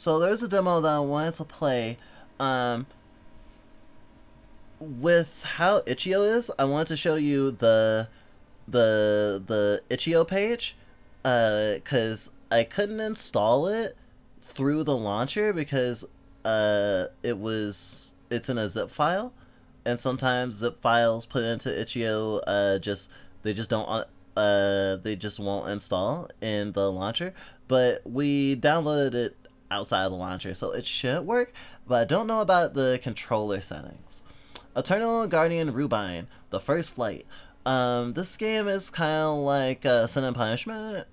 So there's a demo that I wanted to play. Um, with how Itch.io is, I wanted to show you the Itch.io page, because I couldn't install it through the launcher because it's in a zip file, and sometimes zip files put into Itch.io they just don't they just won't install in the launcher. But we downloaded it outside of the launcher, so it should work. But I don't know about the controller settings. Eternal Guardian Rubine, the first flight. This game is kind of like Sin and Punishment,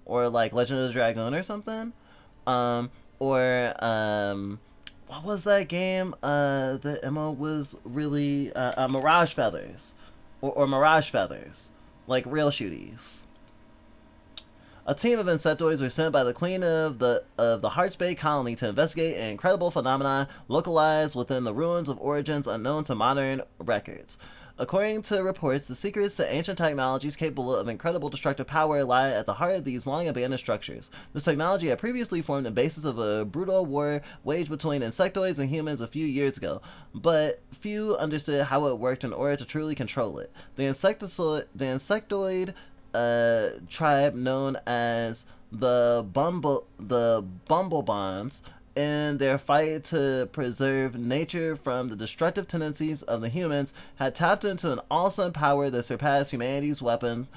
or like Legend of the Dragoon or something. Or what was that game? The Emma was really Mirage Feathers, or Mirage Feathers, like real shooties. A team of insectoids were sent by the Queen of the Hearts Bay colony to investigate an incredible phenomenon localized within the ruins of origins unknown to modern records. According to reports, the secrets to ancient technologies capable of incredible destructive power lie at the heart of these long-abandoned structures. This technology had previously formed the basis of a brutal war waged between insectoids and humans a few years ago, but few understood how it worked in order to truly control it. The insectoid tribe known as the Bumblebonds, in their fight to preserve nature from the destructive tendencies of the humans, had tapped into an awesome power that surpassed humanity's weapons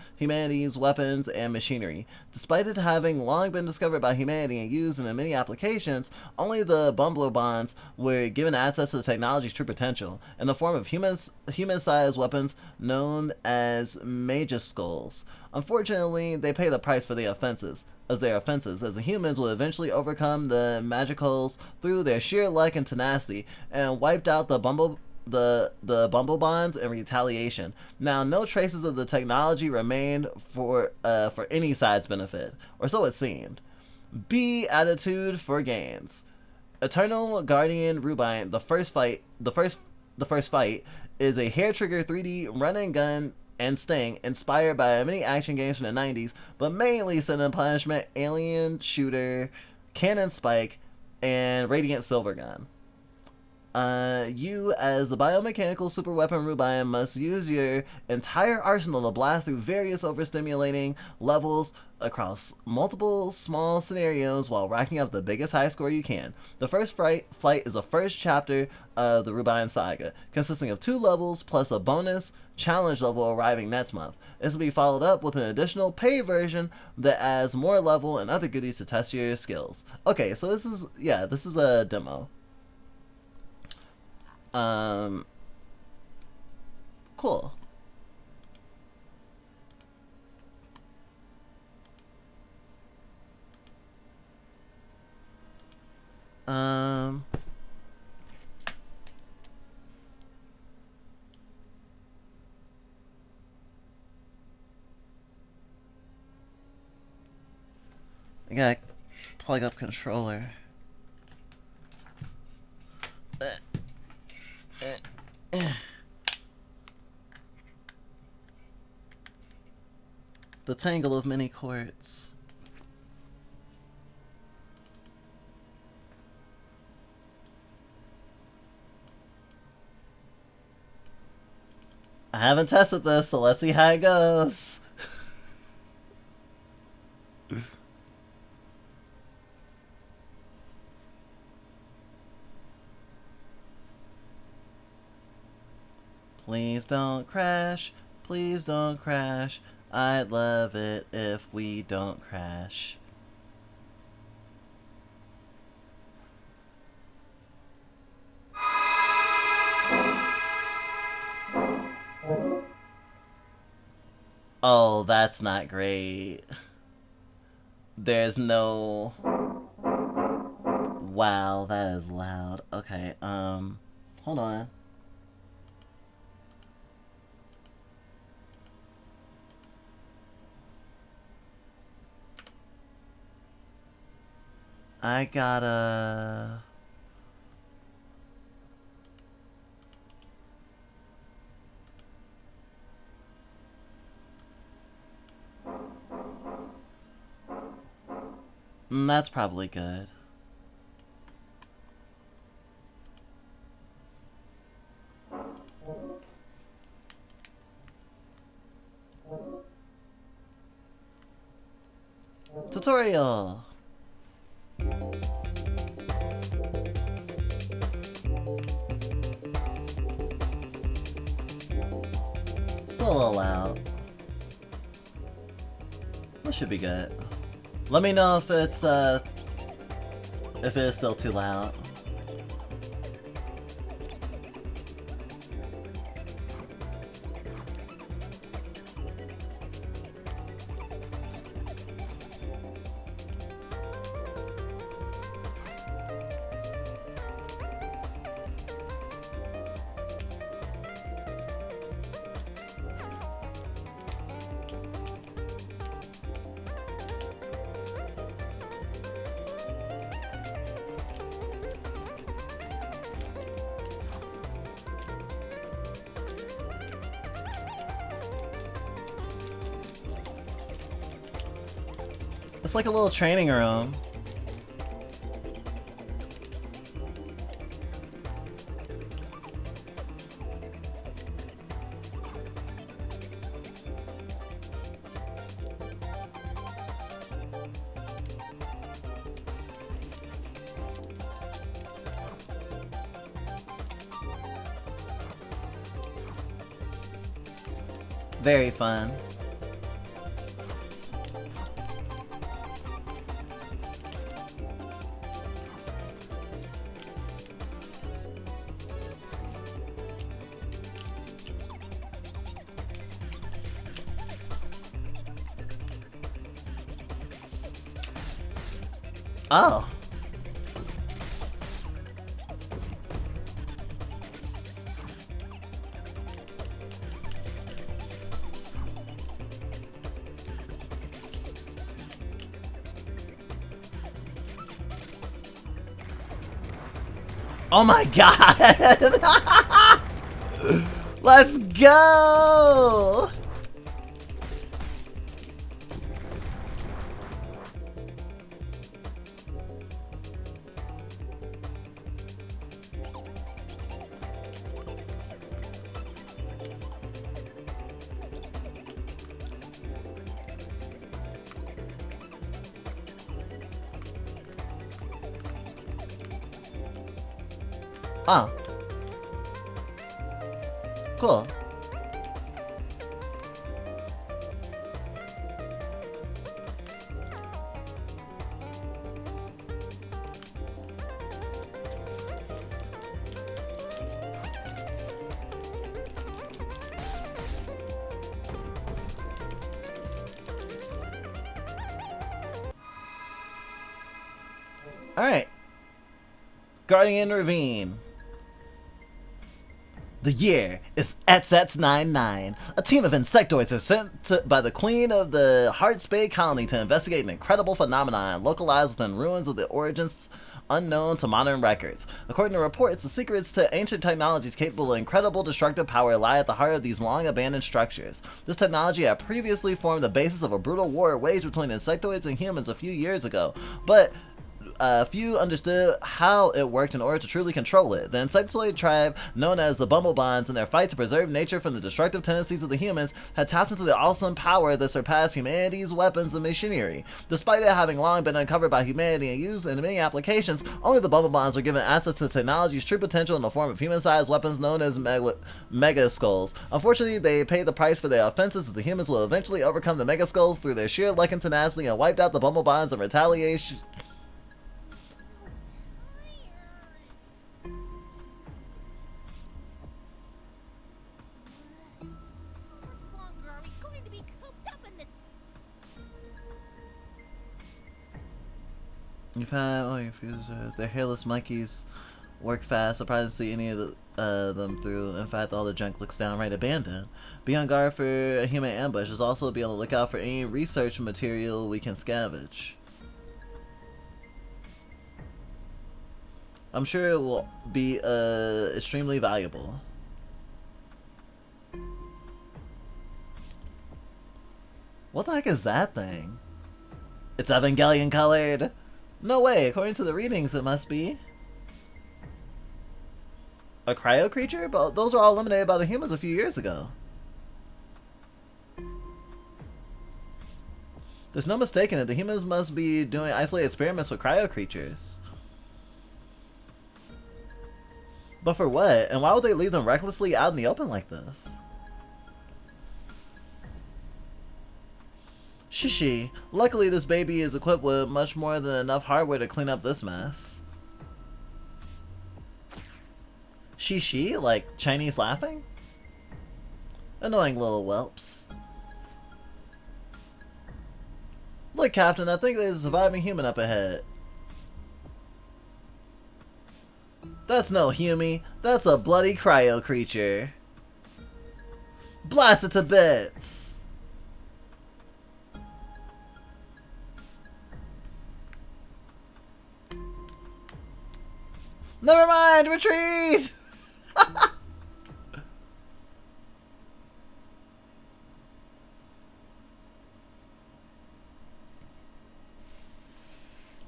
and machinery. Despite it having long been discovered by humanity and used in many applications, only the Bumblebonds were given access to the technology's true potential, in the form of human-sized weapons known as Magus Skulls. Unfortunately, they pay the price for their offenses, as the humans will eventually overcome the Magicals through their sheer luck and tenacity, and wiped out the Bumblebonds in retaliation. Now, no traces of the technology remained for any side's benefit, or so it seemed. B attitude for gains. Eternal Guardian Rubine, the first fight, is a hair trigger 3D run and gun and Sting, inspired by many action games from the 90s, but mainly Sin and Punishment, Alien Shooter, Cannon Spike, and Radiant Silvergun. You, as the biomechanical superweapon Rubine, must use your entire arsenal to blast through various overstimulating levels across multiple small scenarios while racking up the biggest high score you can. The first flight is the first chapter of the Rubine saga, consisting of 2 levels plus a bonus challenge level arriving next month. This will be followed up with an additional paid version that adds more level and other goodies to test your skills. Okay, so this is a demo. Cool. I gotta plug up controller. The tangle of many quartz. I haven't tested this, so let's see how it goes. Please don't crash. Please don't crash. I'd love it if we don't crash. Oh, that's not great. There's no... Wow, that is loud. Okay, hold on. I gotta... That's probably good. Tutorial! Still a little loud. This should be good. Let me know if it's still too loud. It's like a little training room. Very fun. Oh. Oh my god! Let's go! Oh. Cool. Alright. Guardian Ravine. The year is XX99. A team of insectoids are sent by the Queen of the Heartspade colony to investigate an incredible phenomenon localized within ruins of the origins unknown to modern records. According to reports, the secrets to ancient technologies capable of incredible destructive power lie at the heart of these long-abandoned structures. This technology had previously formed the basis of a brutal war waged between insectoids and humans a few years ago, but few understood how it worked in order to truly control it. The insectoid tribe, known as the Bumblebonds, in their fight to preserve nature from the destructive tendencies of the humans, had tapped into the awesome power that surpassed humanity's weapons and machinery. Despite it having long been uncovered by humanity and used in many applications, only the Bumblebonds were given access to technology's true potential in the form of human-sized weapons known as Mega Skulls. Unfortunately, they paid the price for their offenses, as the humans will eventually overcome the Mega Skulls through their sheer luck and tenacity and wiped out the Bumblebonds in retaliation. You've had all your fusers. Their hairless monkeys work fast. Surprised to see any of them through. In fact, all the junk looks downright abandoned. Be on guard for a human ambush. Also be on the lookout for any research material we can scavenge. I'm sure it will be extremely valuable. What the heck is that thing? It's Evangelion colored. No way, according to the readings it must be. A cryo creature? But those were all eliminated by the humans a few years ago. There's no mistaking it. The humans must be doing isolated experiments with cryo creatures. But for what? And why would they leave them recklessly out in the open like this? Shishi. Luckily, this baby is equipped with much more than enough hardware to clean up this mess. Shishi? Like Chinese laughing? Annoying little whelps. Look, Captain, I think there's a surviving human up ahead. That's no Humie. That's a bloody cryo creature. Blast it to bits! Never mind! Retreat!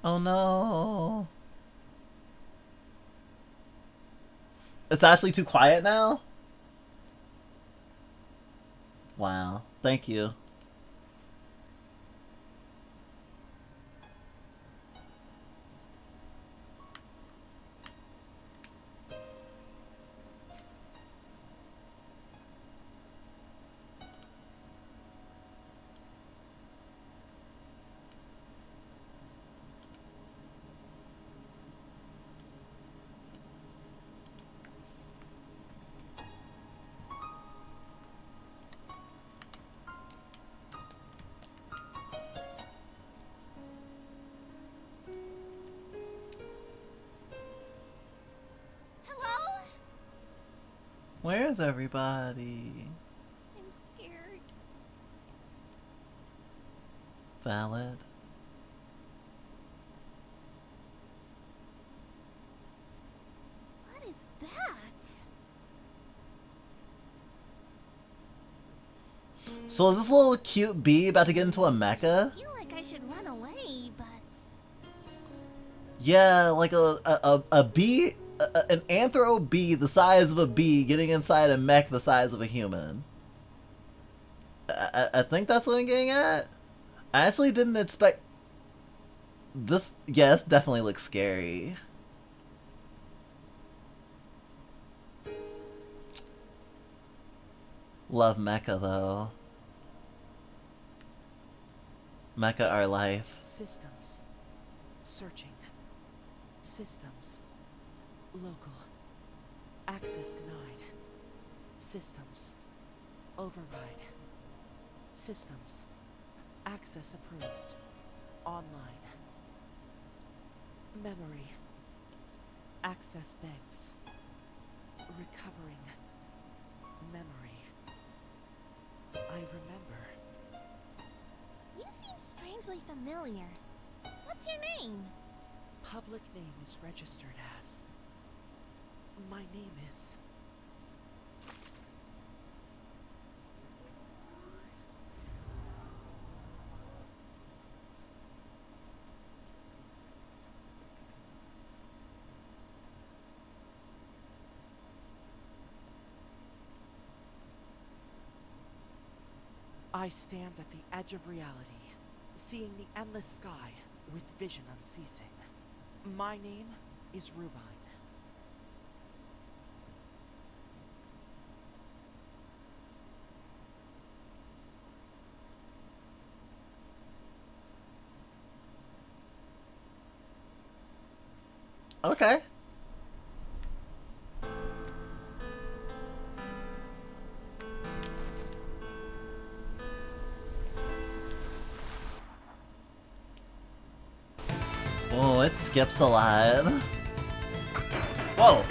Oh no. It's actually too quiet now? Wow. Thank you. Where's everybody? I'm scared. Valid. What is that? So is this little cute bee about to get into a mecha? I feel like I should run away, but... Yeah, like a bee, an anthro bee the size of a bee getting inside a mech the size of a human. I think that's what I'm getting at. I actually didn't expect this. Yes, definitely looks scary. Love mecha though. Mecha our life. Systems. Searching. Systems. Local. Access denied. Systems. Override. Systems. Access approved. Online. Memory. Access banks. Recovering. Memory. I remember. You seem strangely familiar. What's your name? Public name is registered as. My name is. I stand at the edge of reality, seeing the endless sky with vision unceasing. My name is RUBINE. Okay. Oh, it skips a lot. Whoa!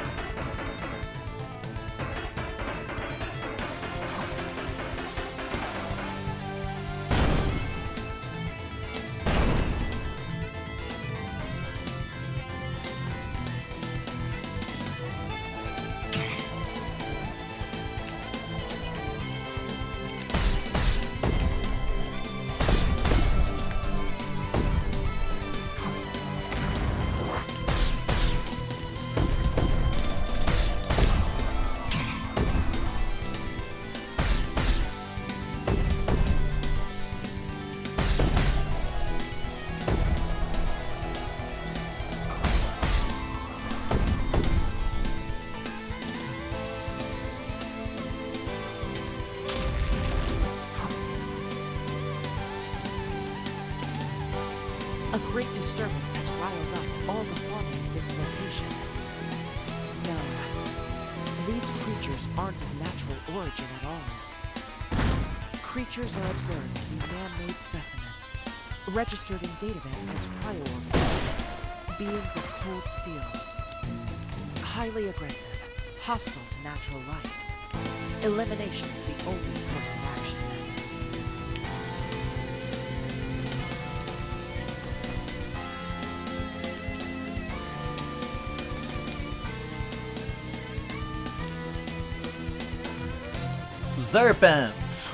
great disturbance has riled up all the fauna in this location. No, these creatures aren't of natural origin at all. Creatures are observed to be man-made specimens, registered in databanks as cryo-organisms, beings of cold steel. Highly aggressive, hostile to natural life. Elimination is the only course of action. Serpent!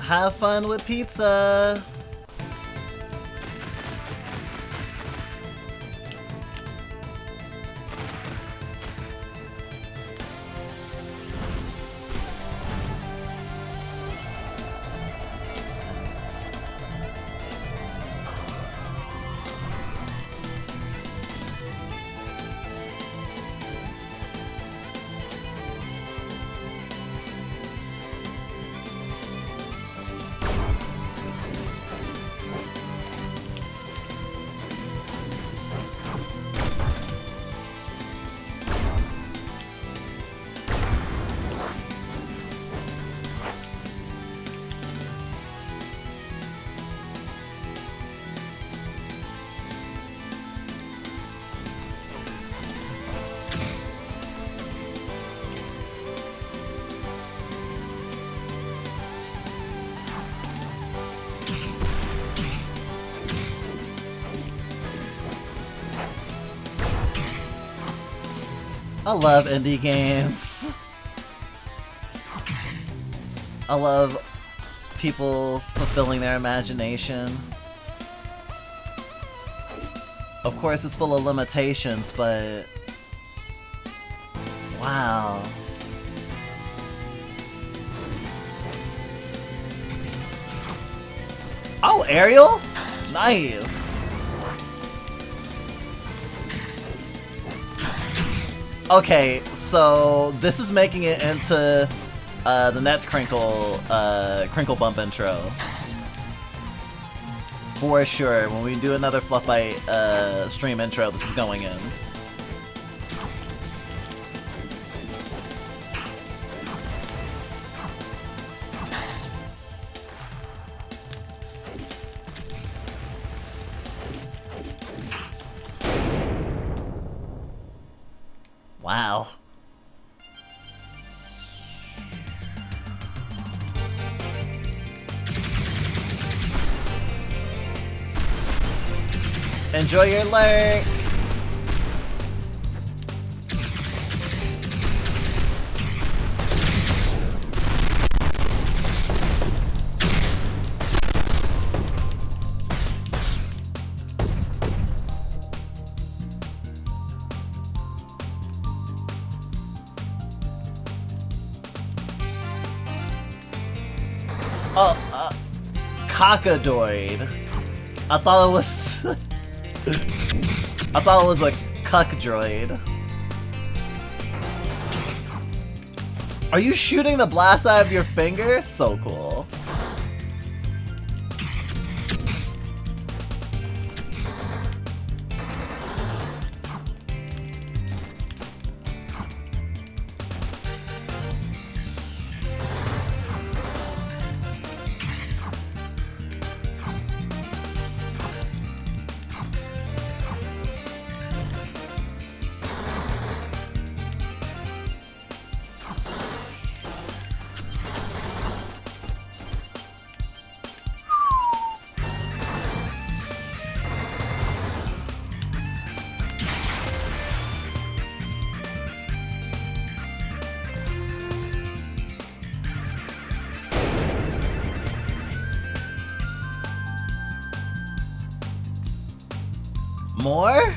Have fun with pizza! I love indie games. I love people fulfilling their imagination. Of course, it's full of limitations, but wow. Oh, Ariel? Nice. Okay, so this is making it into the Nets Crinkle Crinkle Bump intro. For sure. When we do another Fluff Bite stream intro, this is going in. Wow. Enjoy your lurk! Oh, cockadoid. I thought it was... I thought it was a cuck droid. Are you shooting the blast out of your finger? So cool. More?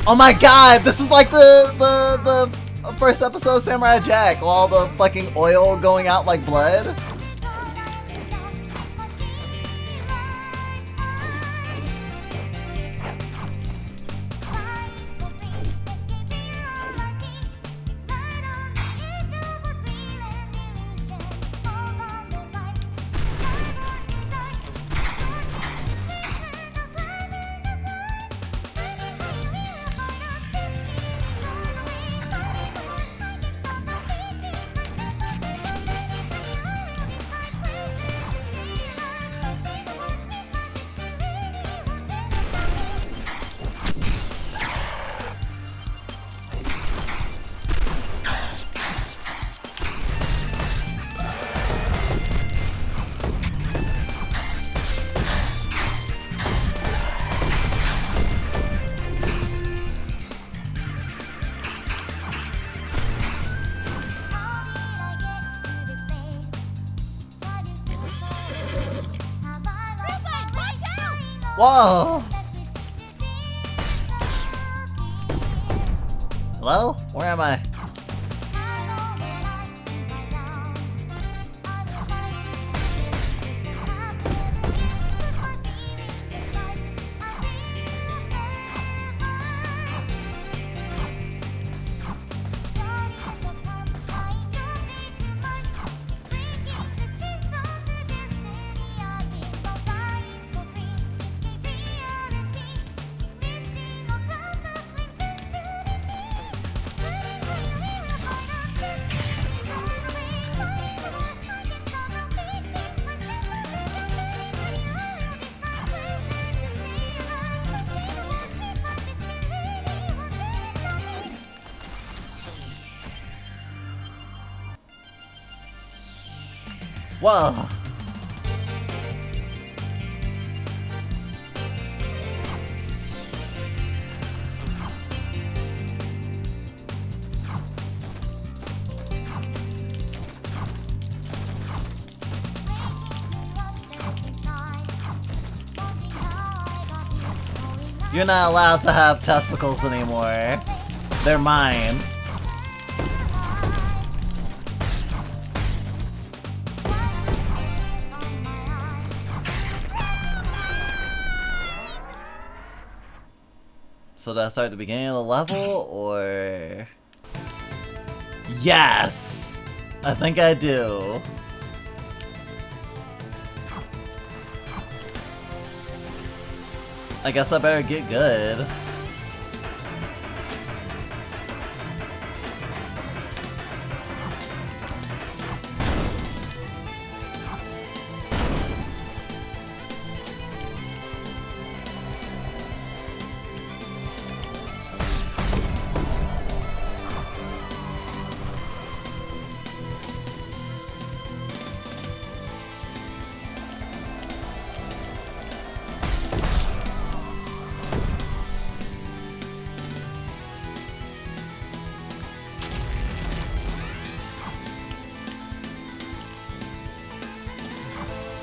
Oh my god, this is like the first episode of Samurai Jack, all the fucking oil going out like blood. Whoa! Hello? Where am I? Whoa! You're not allowed to have testicles anymore. They're mine. So do I start at the beginning of the level, or... Yes! I think I do. I guess I better get good.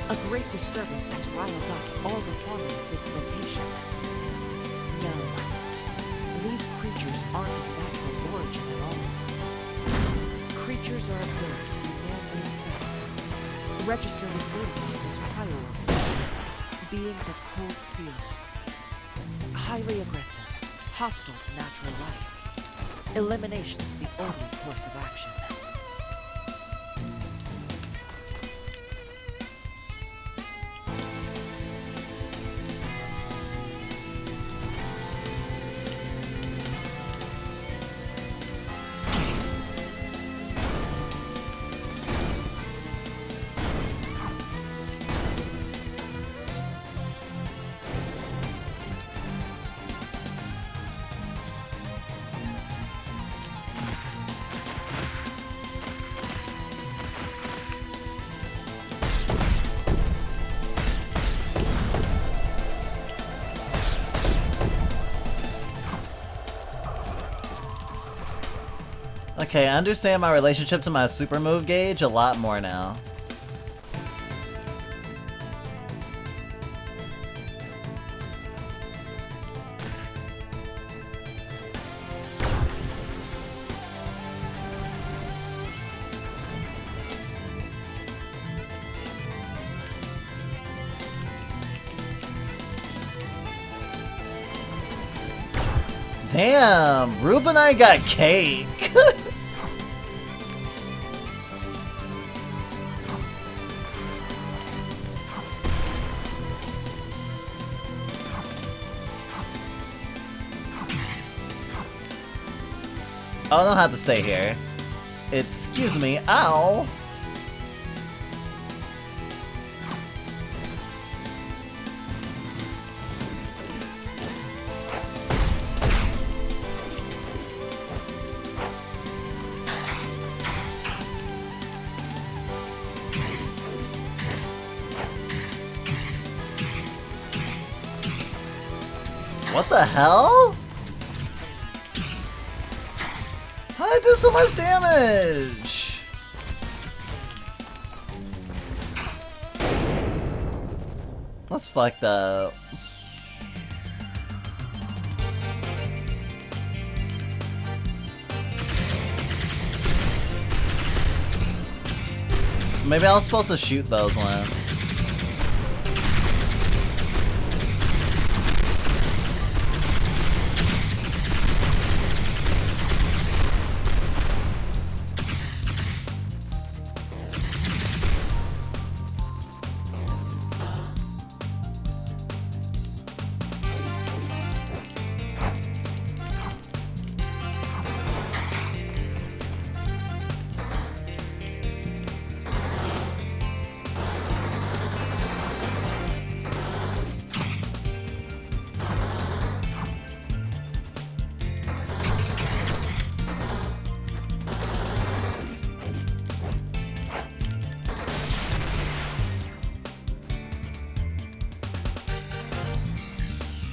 A great disturbance has riled up all the fauna of this location. No, these creatures aren't of natural origin at all. Creatures are observed to be man-made specimens, registered in databases as cryo-organisms, beings of cold steel. Highly aggressive, hostile to natural life. Elimination is the only course of action. Okay, I understand my relationship to my super move gauge a lot more now. Damn, RUBINE got cake. Oh, I don't have to stay here. Excuse me. Ow. What the hell? How did I do so much damage? That's fucked up. Maybe I was supposed to shoot those ones.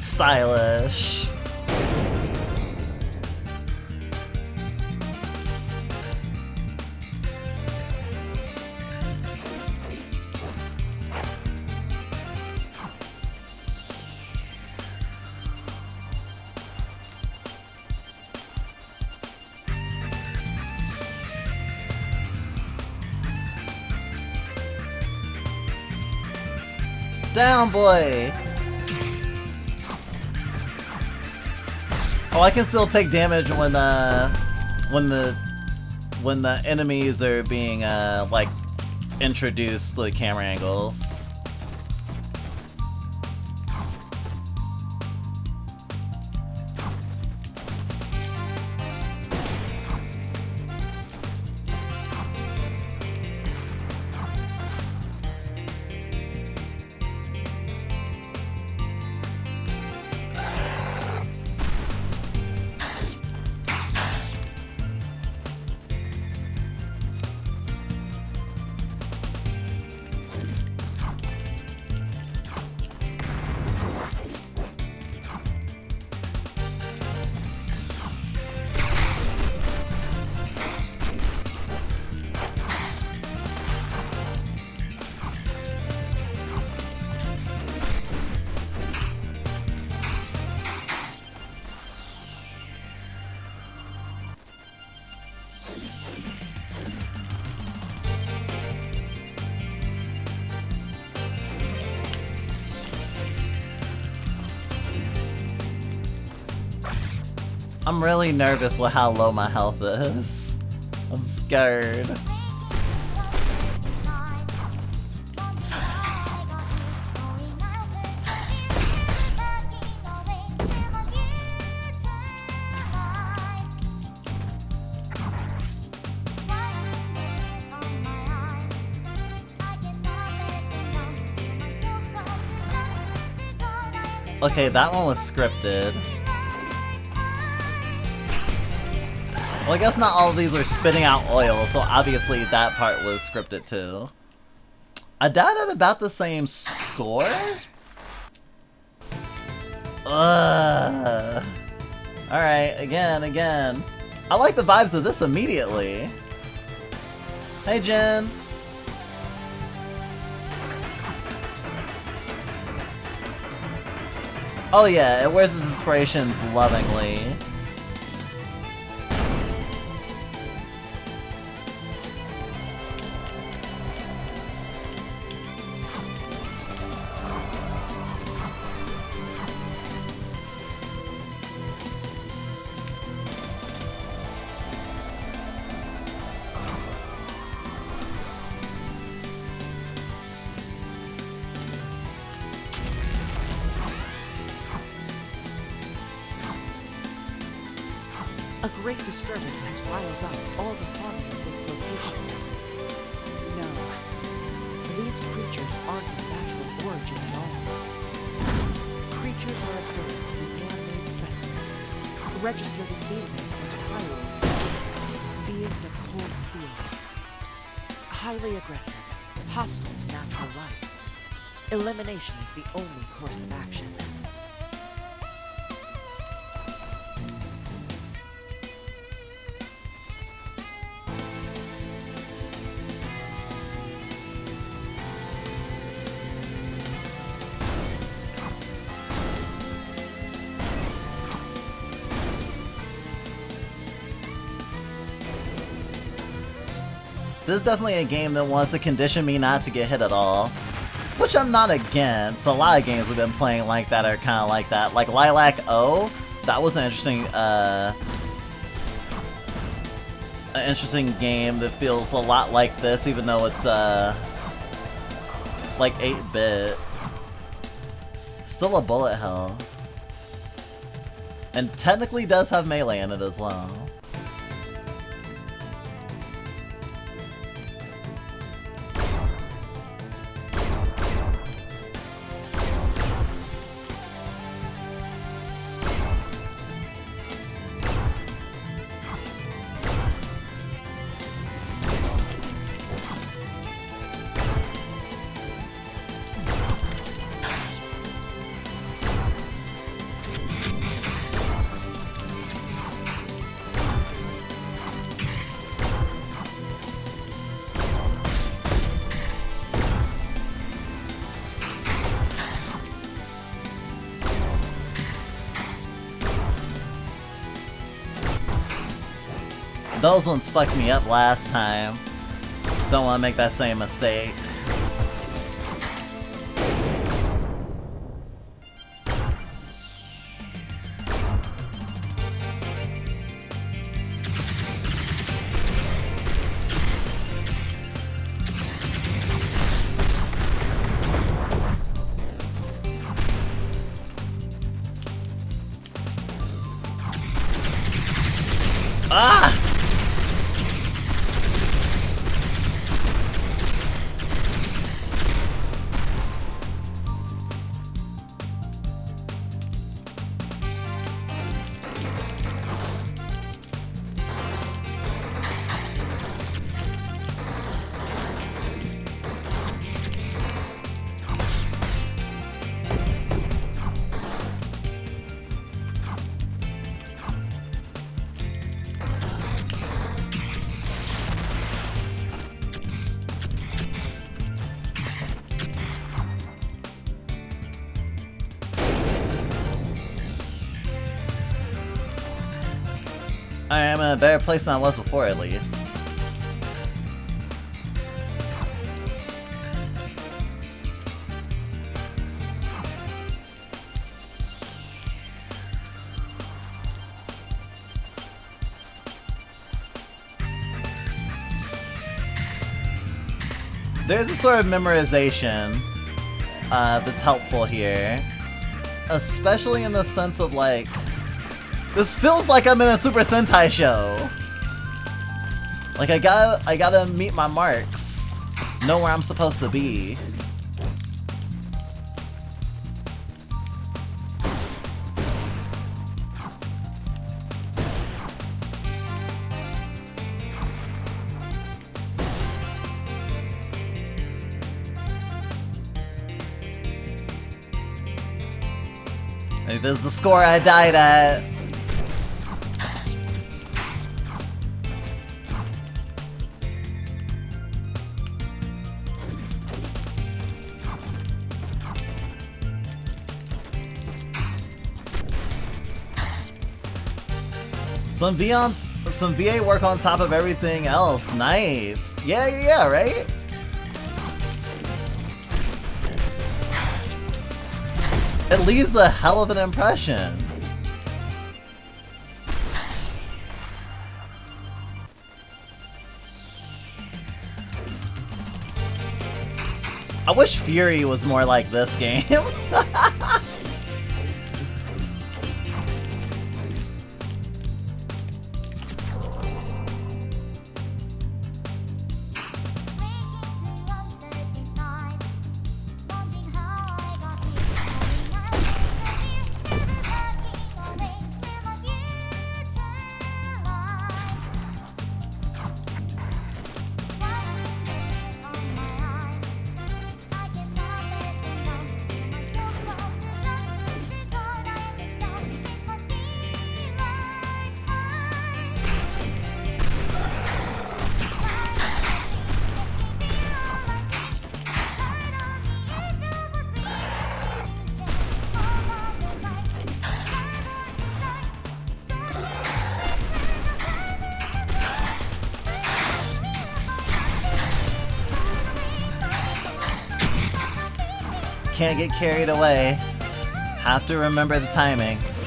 Stylish. Down, boy. Oh, I can still take damage when the enemies are being like introduced to the camera angles. I'm really nervous with how low my health is. I'm scared. Okay, that one was scripted. Well, I guess not all of these are spitting out oil, so obviously that part was scripted too. I died at about the same score? Ugh. Alright, again. I like the vibes of this immediately. Hey, Jen. Oh yeah, it wears its inspirations lovingly. A great disturbance has riled up all the fauna in this location. No, these creatures aren't of natural origin at all. Creatures are observed to be man-made specimens, registered in databases as cryo beings of cold steel. Highly aggressive, hostile to natural life. Elimination is the only course of action. This is definitely a game that wants to condition me not to get hit at all. Which I'm not against. A lot of games we've been playing like that are kind of like that. Like Lilac O, that was an interesting game that feels a lot like this, even though it's like 8-bit. Still a bullet hell. And technically does have melee in it as well. Those ones fucked me up last time. Don't want to make that same mistake. Ah! I'm in a better place than I was before, at least. There's a sort of memorization that's helpful here. Especially in the sense of, like, this feels like I'm in a Super Sentai show. Like, I gotta meet my marks. Know where I'm supposed to be. Like, this is the score I died at. Some VA work on top of everything else. Nice. Yeah, right? It leaves a hell of an impression. I wish Fury was more like this game. can't get carried away. Have to remember the timings.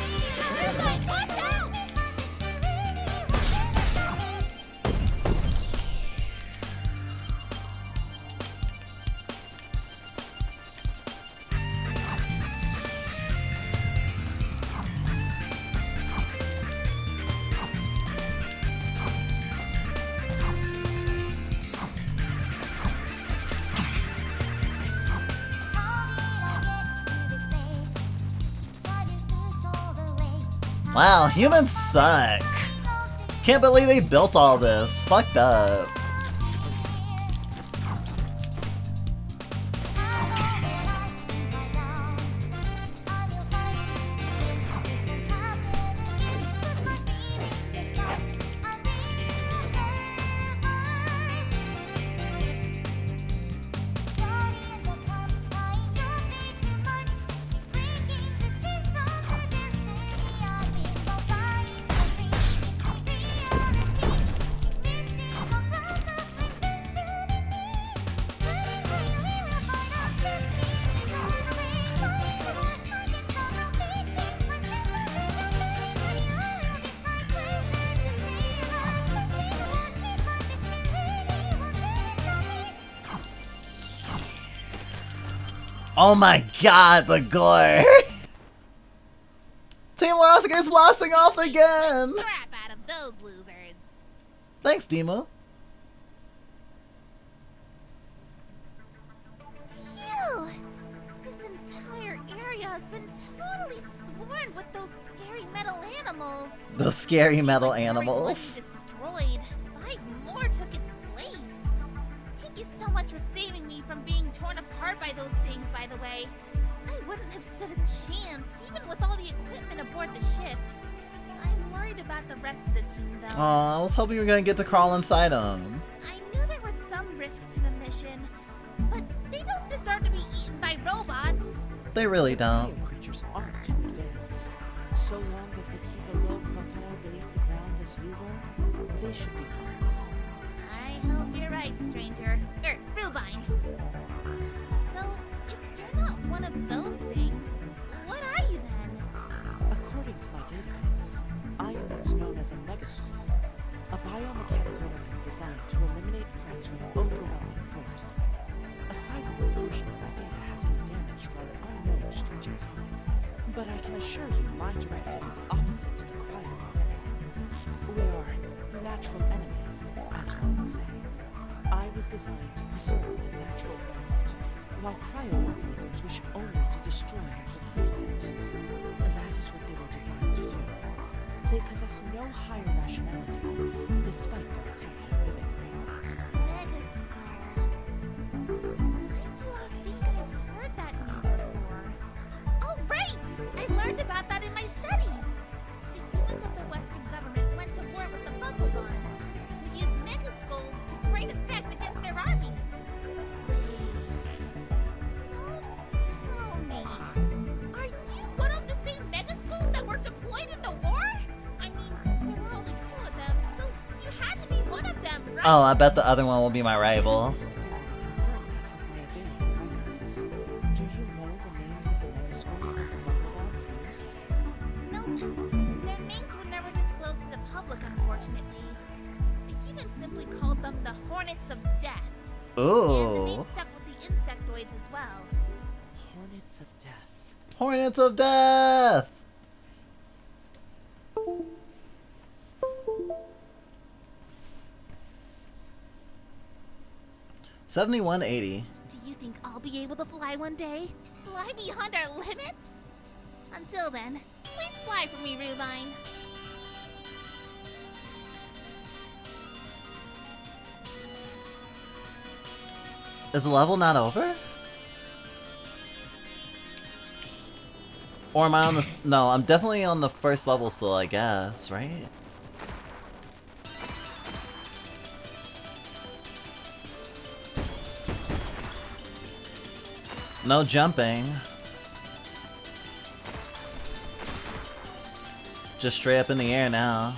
Wow, humans suck. Can't believe they built all this. Fucked up. Oh my god, the gore! Team Lost is blasting off again! Crap out of those losers. Thanks, Demo. Phew! This entire area has been totally swarmed with those scary metal animals. Those scary metal Like animals. wasn't destroyed. 5 more took its place. Thank you so much for saving me from being torn apart by those things, by the way. I wouldn't have stood a chance, even with all the equipment aboard the ship. I'm worried about the rest of the team, though. Aw, I was hoping you were gonna get to crawl inside them. I knew there was some risk to the mission, but they don't deserve to be eaten by robots. They really don't. Cryo creatures aren't too advanced. So long as they keep a low profile beneath the ground as you were, they should be fine. I hope you're right, stranger. Rubine. So, if you're not one of those things, what are you then? According to my database, I am what's known as a megaschool, a biomechanical weapon designed to eliminate threats with overwhelming force. A sizable portion of my data has been damaged for an unknown stretch of time, but I can assure you my directive is opposite to the cryo-organisms. We are natural enemies, as one would say. I was designed to preserve the natural world, while cryo-organisms wish only to destroy and replace it. That is what they were designed to do. They possess no higher rationality, despite their attempts at mimicry. Megaskull. Why do I think I've heard that name before? Oh, right! I learned about that in my studies. The humans of the Western government went to war with the Bumblebonds, who used megaskulls to great effect against their armies. Don't tell me. Are you one of the same megaskulls that were deployed in the war? I mean, there were only 2 of them, so you had to be one of them, right? Oh, I bet the other one will be my rival. Necessarily confirm that with my available records. Do you know the names of the megaskulls that the Bumblebots used? Nope. Their names were never disclosed to the public, unfortunately. The humans simply called them the Hornets of Death. And the name Ooh. stuck with the insectoids as well. Hornets of Death. Hornets of Death! $71.80. Do you think I'll be able to fly one day? Fly beyond our limits? Until then, please fly for me, Rubine. Is the level not over? Or am I on the... No, I'm definitely on the first level still, I guess, right? No jumping. Just straight up in the air now.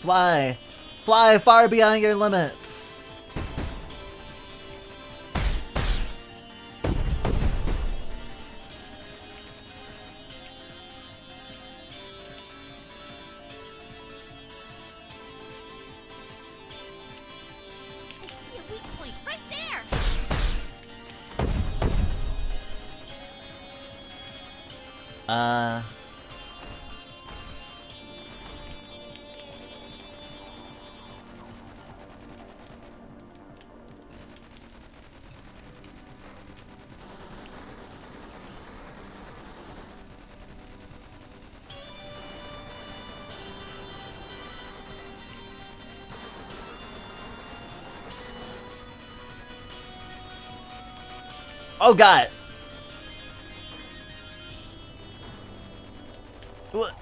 Fly! Fly far beyond your limits! I see a weak point right there. Oh god! What?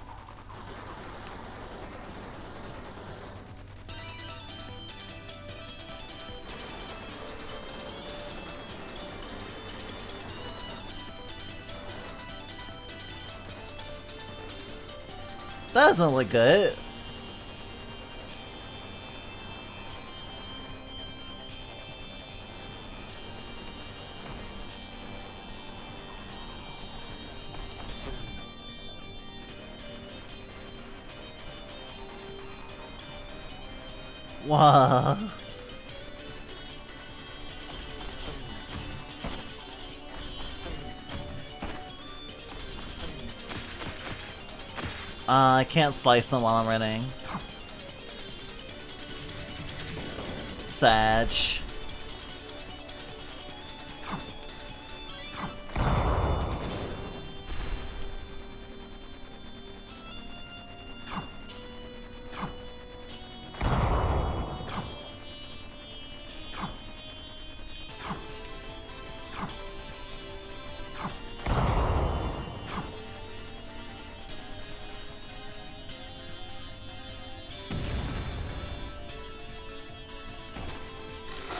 That doesn't look good. Wow. I can't slice them while I'm running. Sag.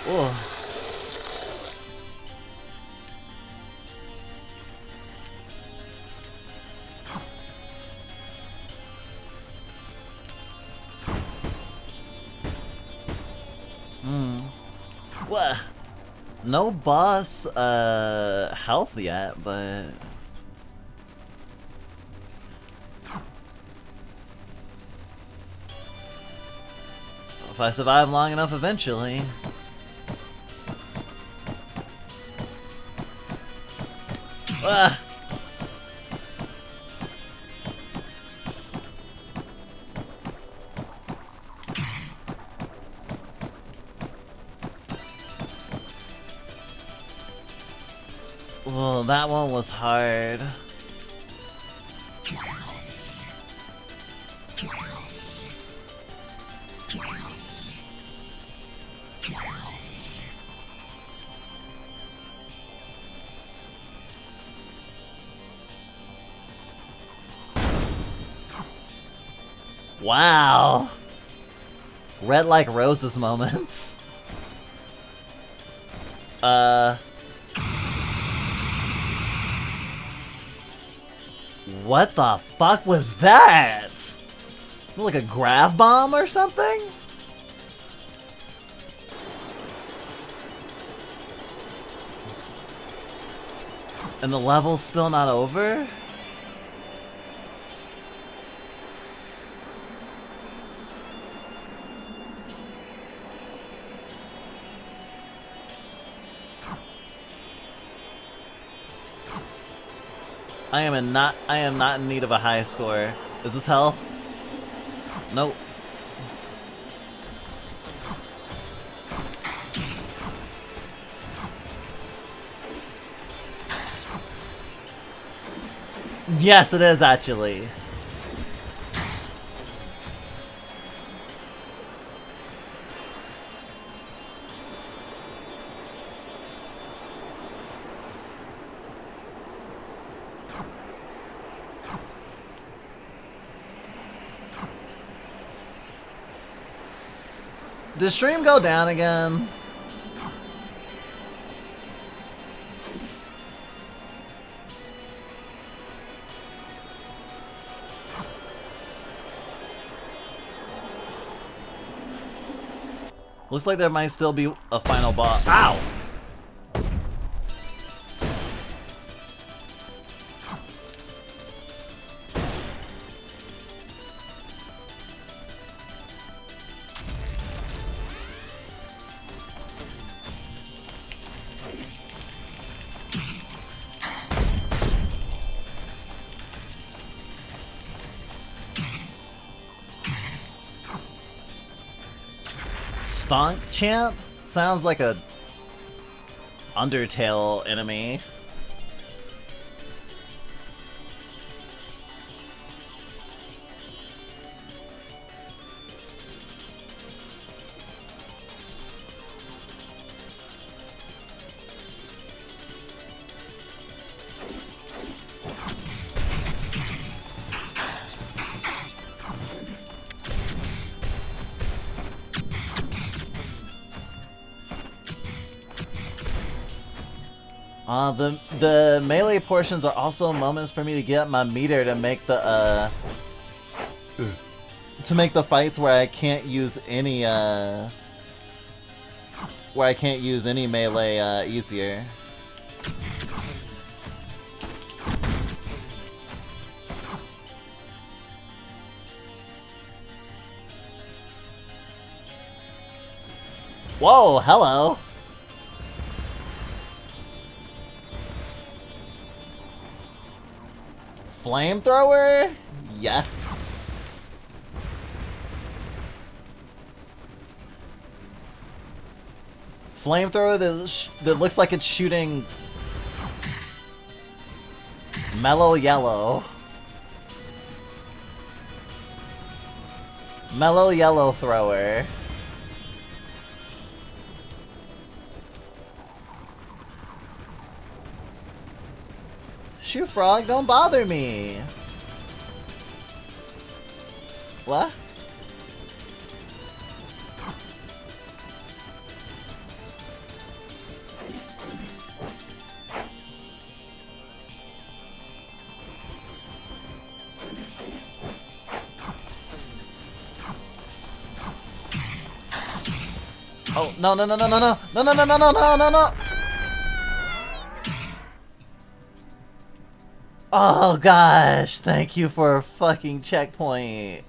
Ugh. What? No boss health yet, but if I survive long enough eventually. Ah. Well, that one was hard. Wow. Red like roses moments. What the fuck was that? Like a grav bomb or something? And the level's still not over? I am not in need of a high score. Is this health? Nope. Yes, it is actually. Did stream go down again? Looks like there might still be a final boss. Ow! Stonk Champ? Sounds like a Undertale enemy. The melee portions are also moments for me to get up my meter to make the fights where I can't use any melee easier. Whoa, hello. Flamethrower? Yes. Flamethrower that looks like it's shooting mellow yellow. Mellow yellow thrower. Shoot frog, don't bother me. What? Oh, no, no, no, no, no, no, no, no, no, no, no, no, no, no. Oh gosh, thank you for a fucking checkpoint.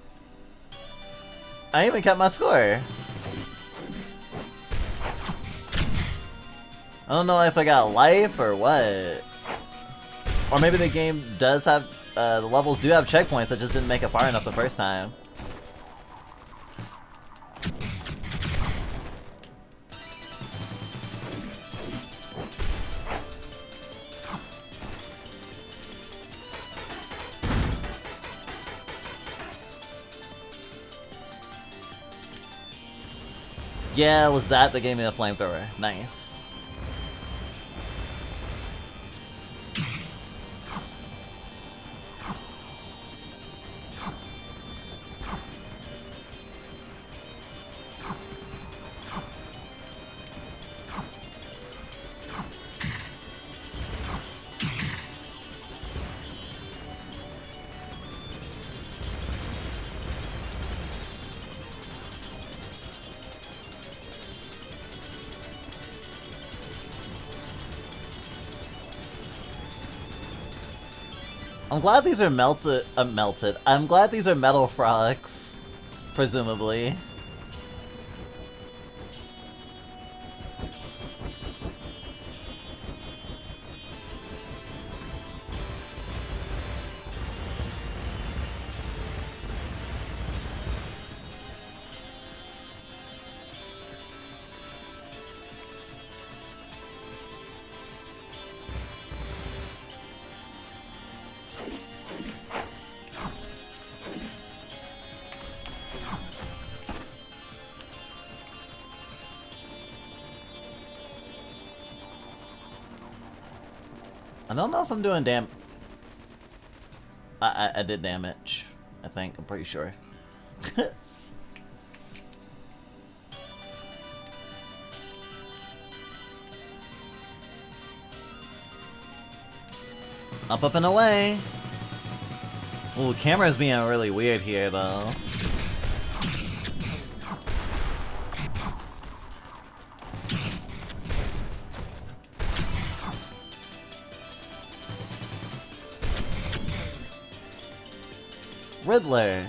I even kept my score. I don't know if I got life or what. Or maybe the game does have, the levels do have checkpoints, I just didn't make it far enough the first time. Yeah, it was that gave me the flamethrower. Nice. I'm glad these are melted. I'm glad these are metal frogs, presumably. I don't know if I'm doing I did damage. I think. I'm pretty sure. Up and away. Ooh, camera's being really weird here though. Riddler.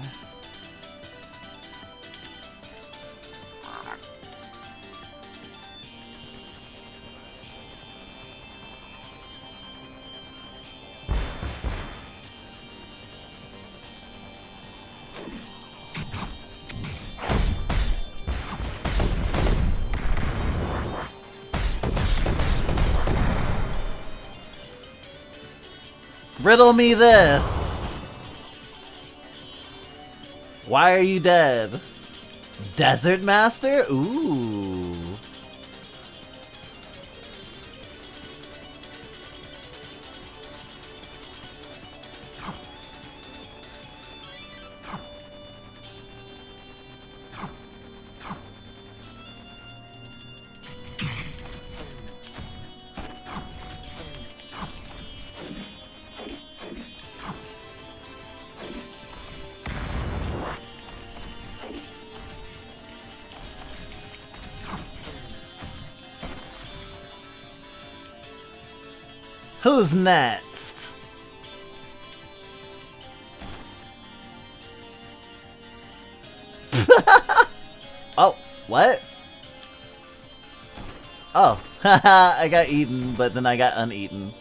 Riddle me this! Why are you dead? Desert Master? Ooh. Who's next? Oh, what? Oh, haha, I got eaten, but then I got uneaten.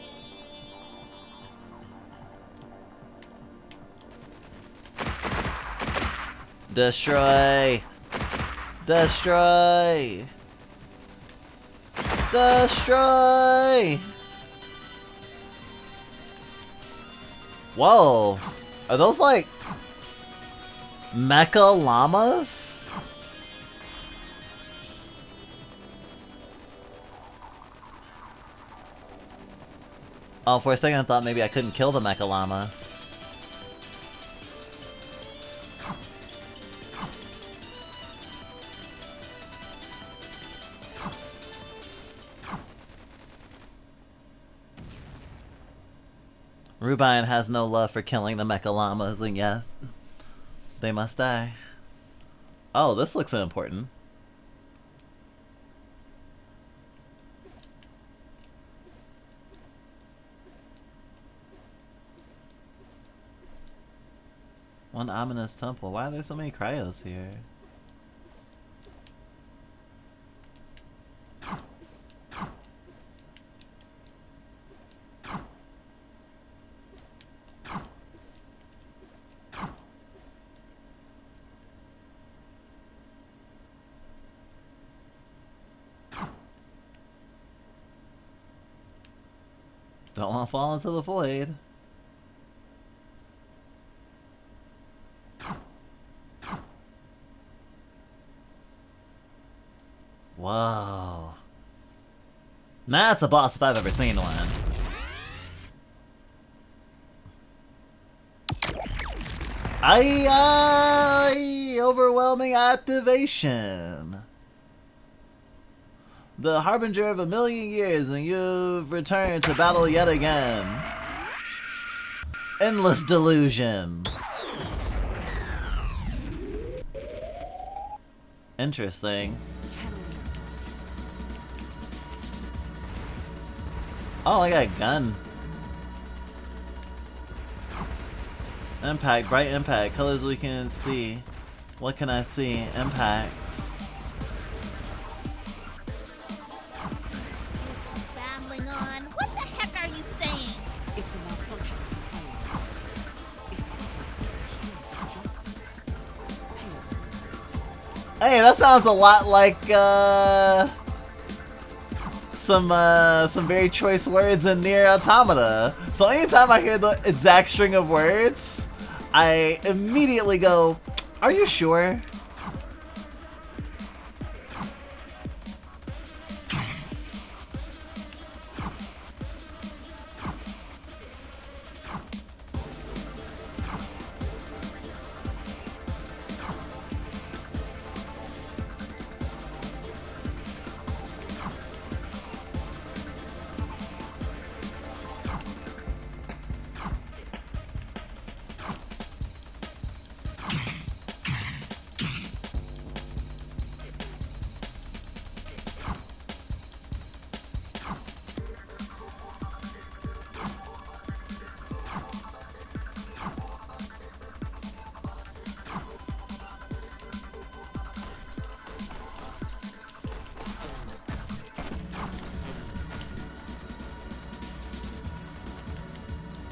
Destroy! Destroy! Destroy! Whoa! Are those like mecha llamas? Oh, for a second I thought maybe I couldn't kill the mecha llamas. Rubine has no love for killing the mecha llamas, and yes, they must die. Oh, this looks important. One ominous temple. Why are there so many cryos here? Don't want to fall into the void. Whoa. That's a boss if I've ever seen one. Overwhelming activation. The harbinger of a million years, and you've returned to battle yet again. Endless delusion. Interesting. Oh, I got a gun. Impact, bright impact, colors we can see. What can I see? Impact. Babbling on. What the heck are you saying? It's a malfunction of the power mechanism. It's secret Hey, that sounds a lot like some very choice words in Nier Automata. So anytime I hear the exact string of words, I immediately go, "Are you sure?"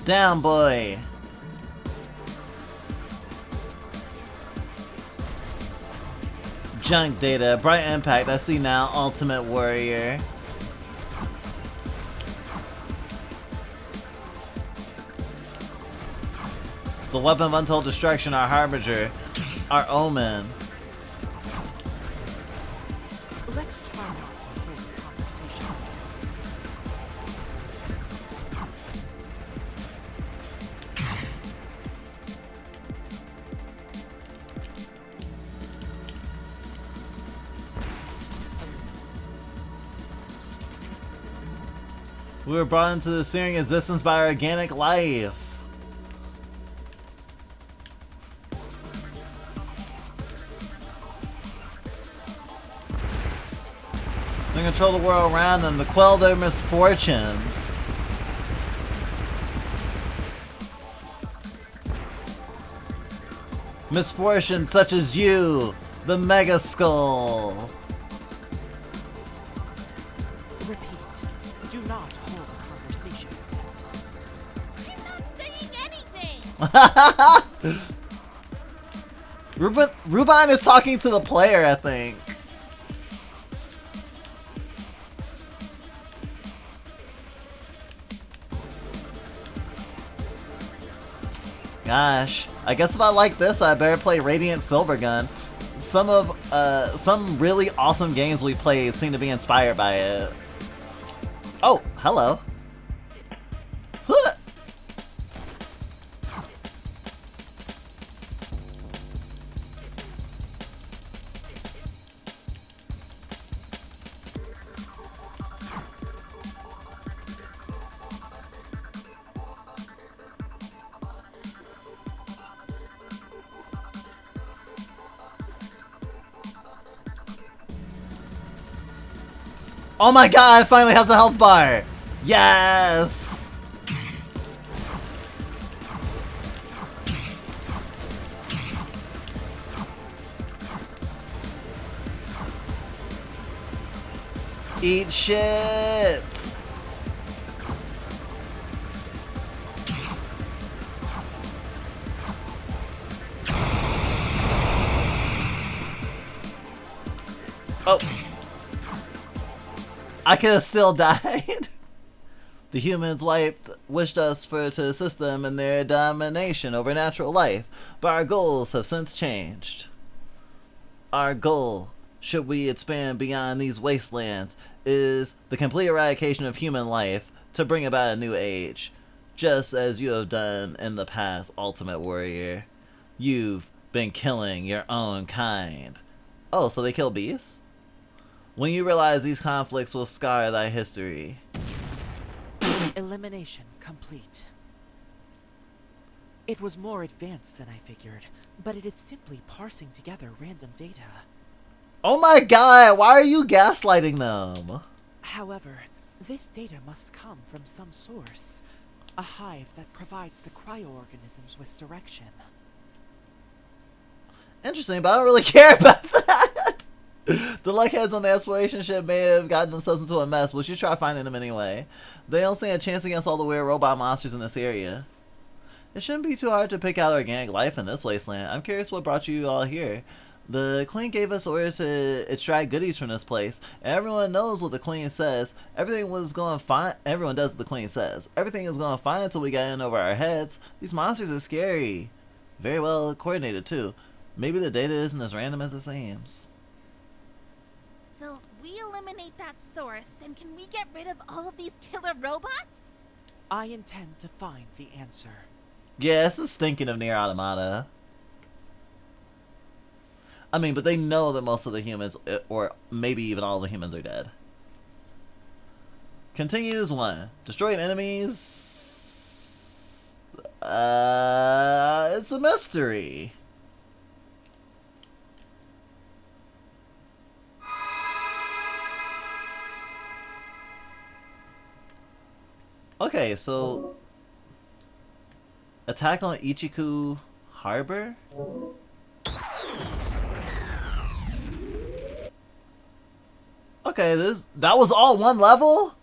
Down, boy. Junk data. Bright impact. I see now. Ultimate warrior. The weapon of untold destruction. Our harbinger. Our omen. Let's try not to hold a conversation. We were brought into the searing existence by organic life. They control the world around them to quell their misfortunes. Misfortunes such as you, the Mega Skull. Repeat. Do not hold a conversation with it. I'm not saying anything! Rubine is talking to the player, I think. Gosh, I guess if I like this, I better play Radiant Silvergun. Some really awesome games we played seem to be inspired by it. Oh, hello. Huh. Oh my god, it finally has a health bar! Yes! Eat shit! Oh. I could have still died. The humans wished us to assist them in their domination over natural life, but our goals have since changed. Our goal, should we expand beyond these wastelands, is the complete eradication of human life to bring about a new age, just as you have done in the past, Ultimate Warrior. You've been killing your own kind. Oh, so they kill bees? When you realize these conflicts will scar thy history. Elimination complete. It was more advanced than I figured, but it is simply parsing together random data. Oh my god, why are you gaslighting them? However, this data must come from some source. A hive that provides the cryoorganisms with direction. Interesting, but I don't really care about that. The luckheads on the exploration ship may have gotten themselves into a mess, but we should try finding them anyway. They don't stand a chance against all the weird robot monsters in this area. It shouldn't be too hard to pick out organic life in this wasteland. I'm curious what brought you all here. The Queen gave us orders to extract goodies from this place, and everyone knows what the Queen says. Everything was going fine. Everyone does what the Queen says. Everything is going fine until we got in over our heads. These monsters are scary. Very well coordinated, too. Maybe the data isn't as random as it seems. So if we eliminate that source, then can we get rid of all of these killer robots? I intend to find the answer. Yeah, this is stinking of Nier Automata. I mean, but they know that most of the humans, or maybe even all the humans, are dead. Continues 1. Destroying enemies... it's a mystery. Okay, so... Attack on Ichiku Harbor? Okay, that was all one level?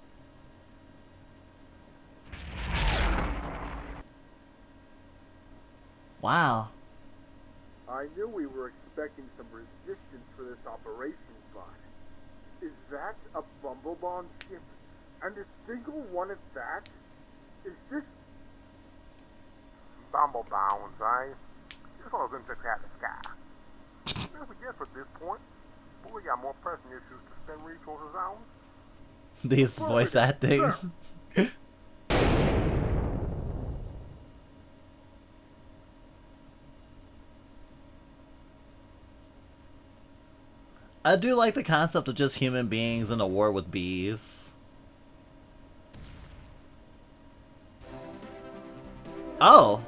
Wow. I knew we were expecting some resistance for this operation, but is that a Bumblebond ship? And a single one at that? Is this... Bumblebounds, eh? Just one of them just out of the sky. There's a guess at this point, but we got more pressing issues to spend resources on. These voice acting. I do like the concept of just human beings in a war with bees. Oh.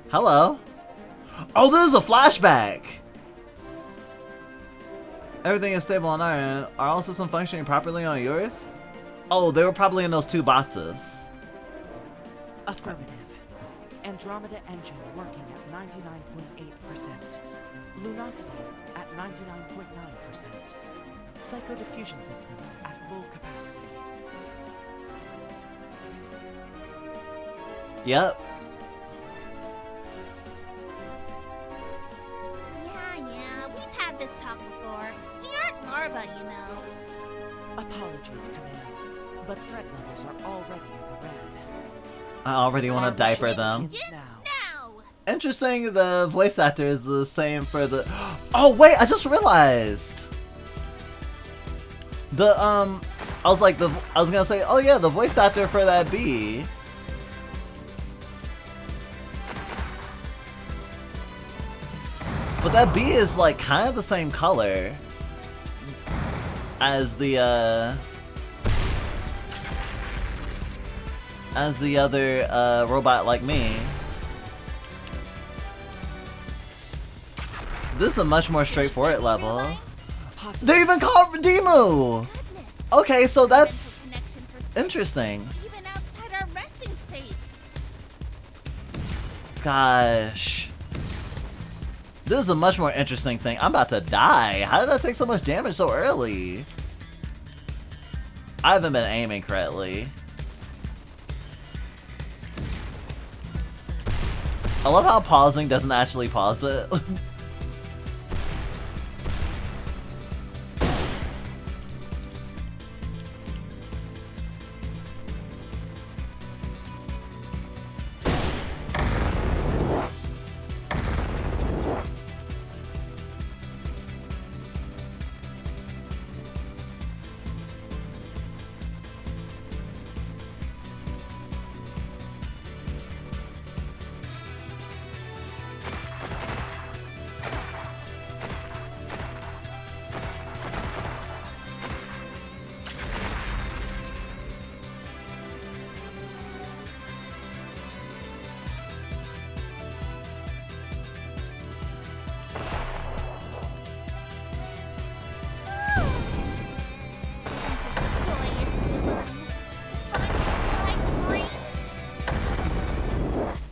Hello. Oh, this is a flashback! Everything is stable on our end. Are all systems functioning properly on yours? Oh, they were probably in those two boxes. Affirmative. Andromeda engine working at 99.8%. Lunosity at 99.9%. Psychodiffusion systems at full capacity. Yep. Yeah, we've had this talk before. We aren't larvae, you know. Apologies, Command, but threat levels are already in the red. I already want to diaper them. Begins now. Now! Interesting, the voice actor is the same for the... Oh, wait, I just realized! I was gonna say, oh yeah, the voice actor for that bee. But that bee is, like, kind of the same color as the other, robot like me. This is a much more straightforward level. They even called Demu! Okay, so that's interesting. Even outside our resting state. Gosh. This is a much more interesting thing. I'm about to die. How did I take so much damage so early? I haven't been aiming correctly. I love how pausing doesn't actually pause it.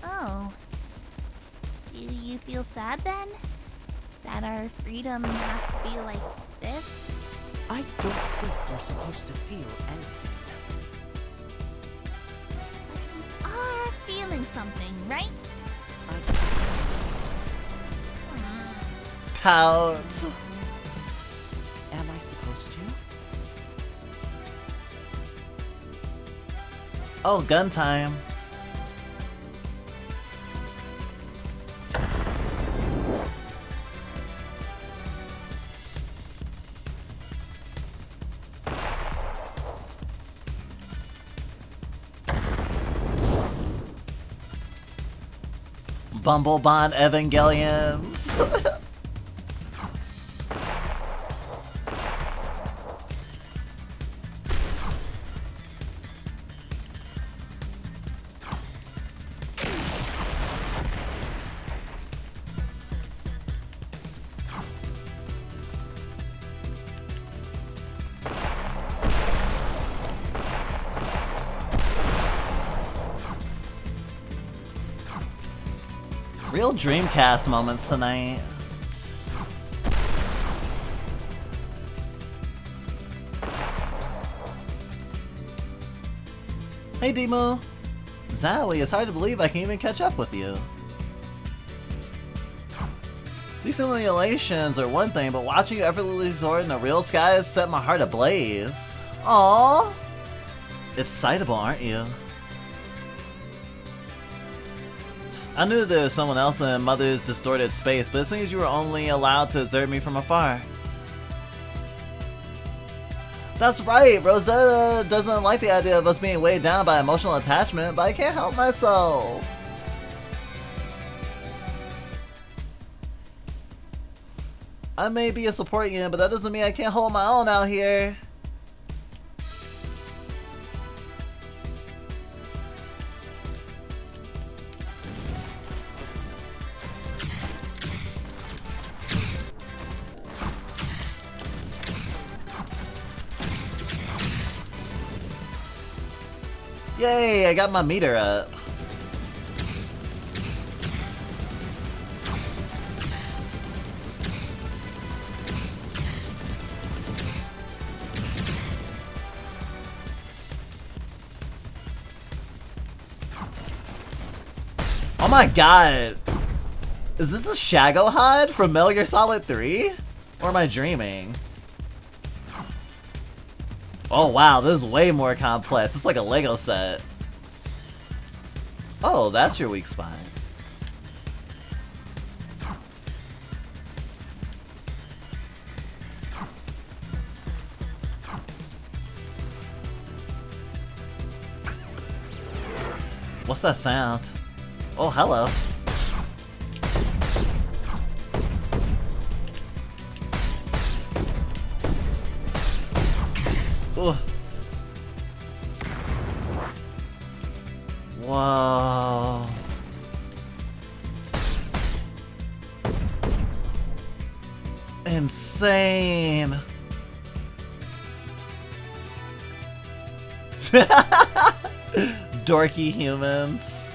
Oh. Do you feel sad then? That our freedom has to be like this? I don't think we're supposed to feel anything. But you are feeling something, right? Pout. Am I supposed to? Oh, gun time. Bumblebond Evangelions. Real Dreamcast moments tonight. Hey Demo! Zowie, it's hard to believe I can even catch up with you. These simulations are one thing, but watching you effortlessly soar in the real skies set my heart ablaze. Aww! Excitable, aren't you? I knew there was someone else in Mother's distorted space, but it seems you were only allowed to observe me from afar. That's right, Rosetta doesn't like the idea of us being weighed down by emotional attachment, but I can't help myself. I may be a support unit, but that doesn't mean I can't hold my own out here. Yay, I got my meter up. Oh my god! Is this the Shago HUD from Metal Gear Solid 3? Or am I dreaming? Oh wow, this is way more complex. It's like a Lego set. Oh, that's your weak spot. What's that sound? Oh, hello. Ugh. Whoa. Insane. Dorky humans.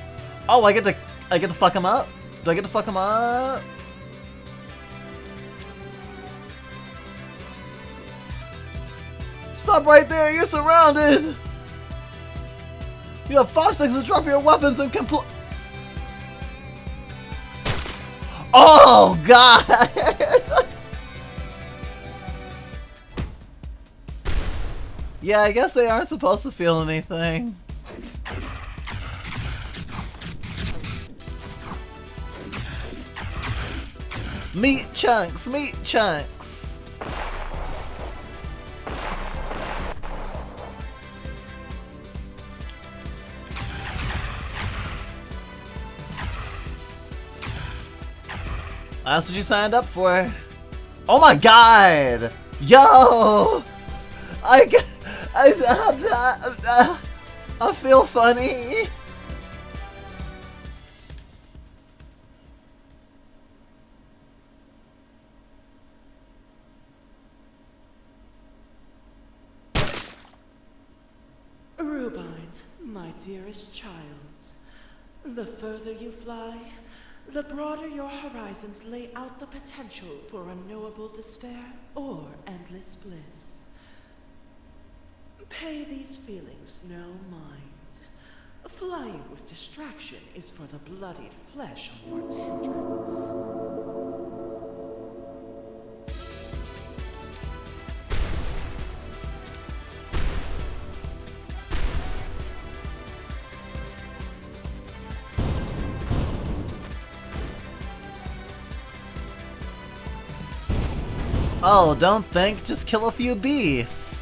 Oh, I get to fuck him up? Do I get to fuck him up? Stop right there, you're surrounded! You have 5 seconds to drop your weapons and compl- Oh god! Yeah, I guess they aren't supposed to feel anything. Meat chunks, meat chunks! That's what you signed up for. Oh my god! Yo! I feel funny. RUBINE, my dearest child. The further you fly, the broader your horizons lay out the potential for unknowable despair or endless bliss. Pay these feelings no mind. Flying with distraction is for the bloodied flesh on your tendrils. Oh, don't think, just kill a few beasts.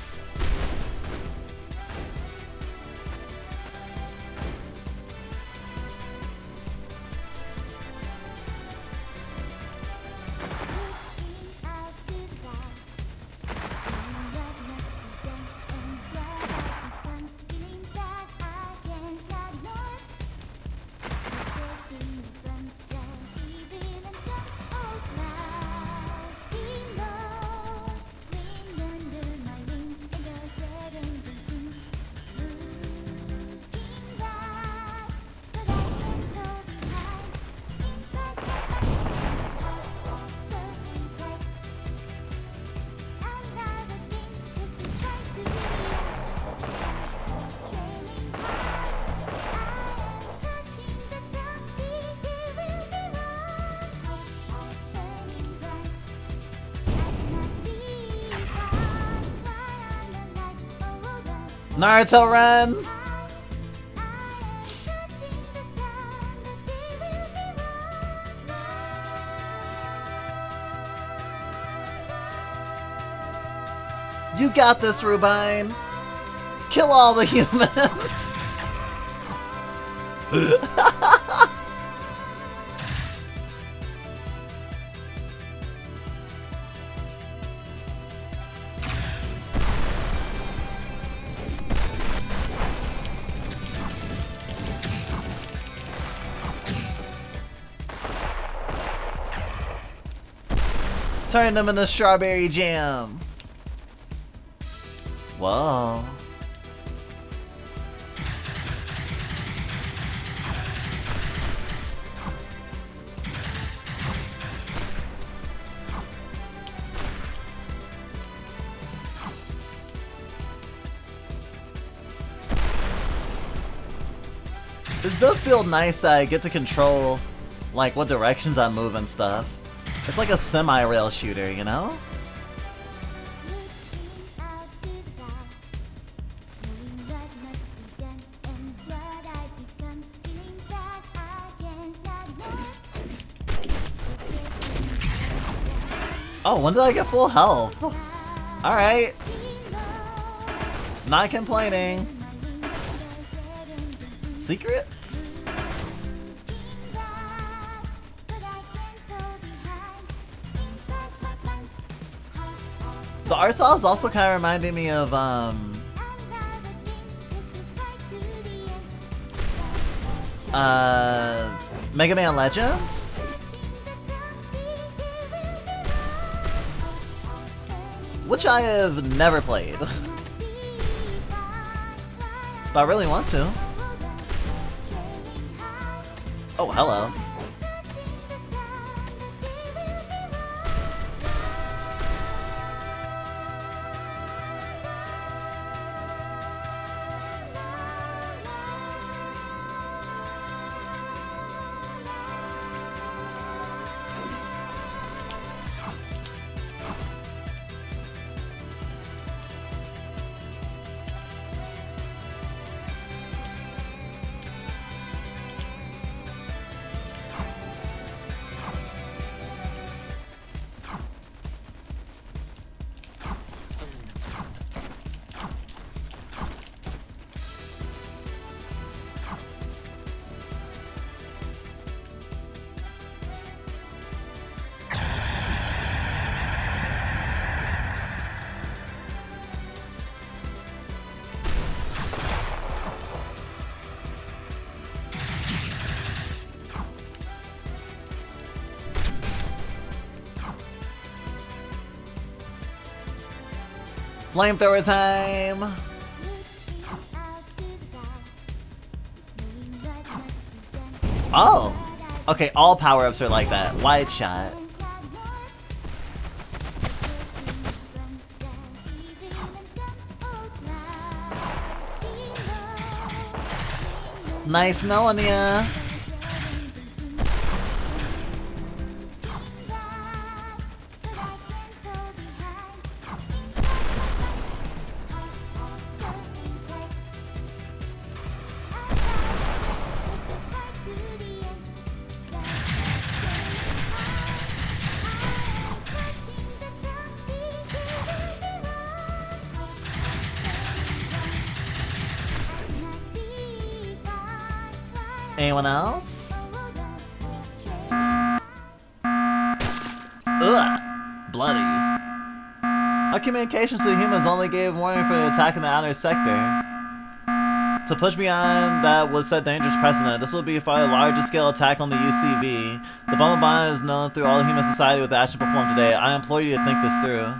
Naruto run! You got this, Rubine! Kill all the humans! Turn them into strawberry jam! Whoa. This does feel nice that I get to control, like, what directions I move and stuff. It's like a semi-rail shooter, you know? Oh, when did I get full health? Alright. Not complaining. Secrets? The art style is also kind of reminding me of, Mega Man Legends? Which I have never played. But I really want to. Oh, hello. Flamethrower time! Oh! Okay, all power-ups are like that. Wide shot. Nice knowing ya! Anyone else? Ugh! Bloody. Our communications to the humans only gave warning for the attack in the outer sector. To push beyond that would set dangerous precedent. This will be for a larger scale attack on the UCV. The Bumble Bond is known through all human society with the action performed today. I implore you to think this through.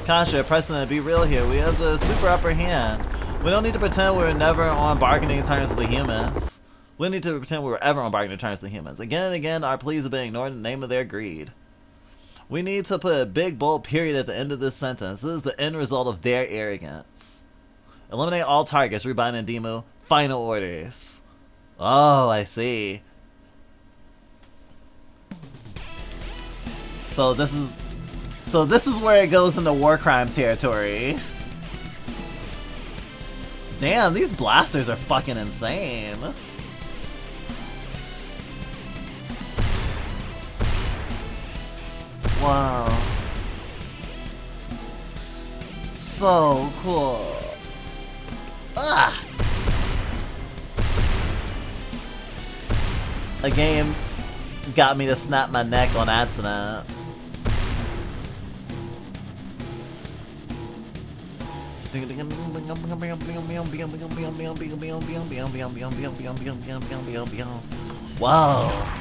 Kasha, precedent, be real here. We have the super upper hand. We don't need to pretend we're never on bargaining terms with the humans. We don't need to pretend we were ever on bargaining terms with the humans. Again and again, our pleas have been ignored in the name of their greed. We need to put a big bold period at the end of this sentence. This is the end result of their arrogance. Eliminate all targets, Rubine and Demu. Final orders. Oh, I see. So this is... So this is where it goes into war crime territory. Damn, these blasters are fucking insane. Wow. So cool. Ah! A game got me to snap my neck on accident. Wow.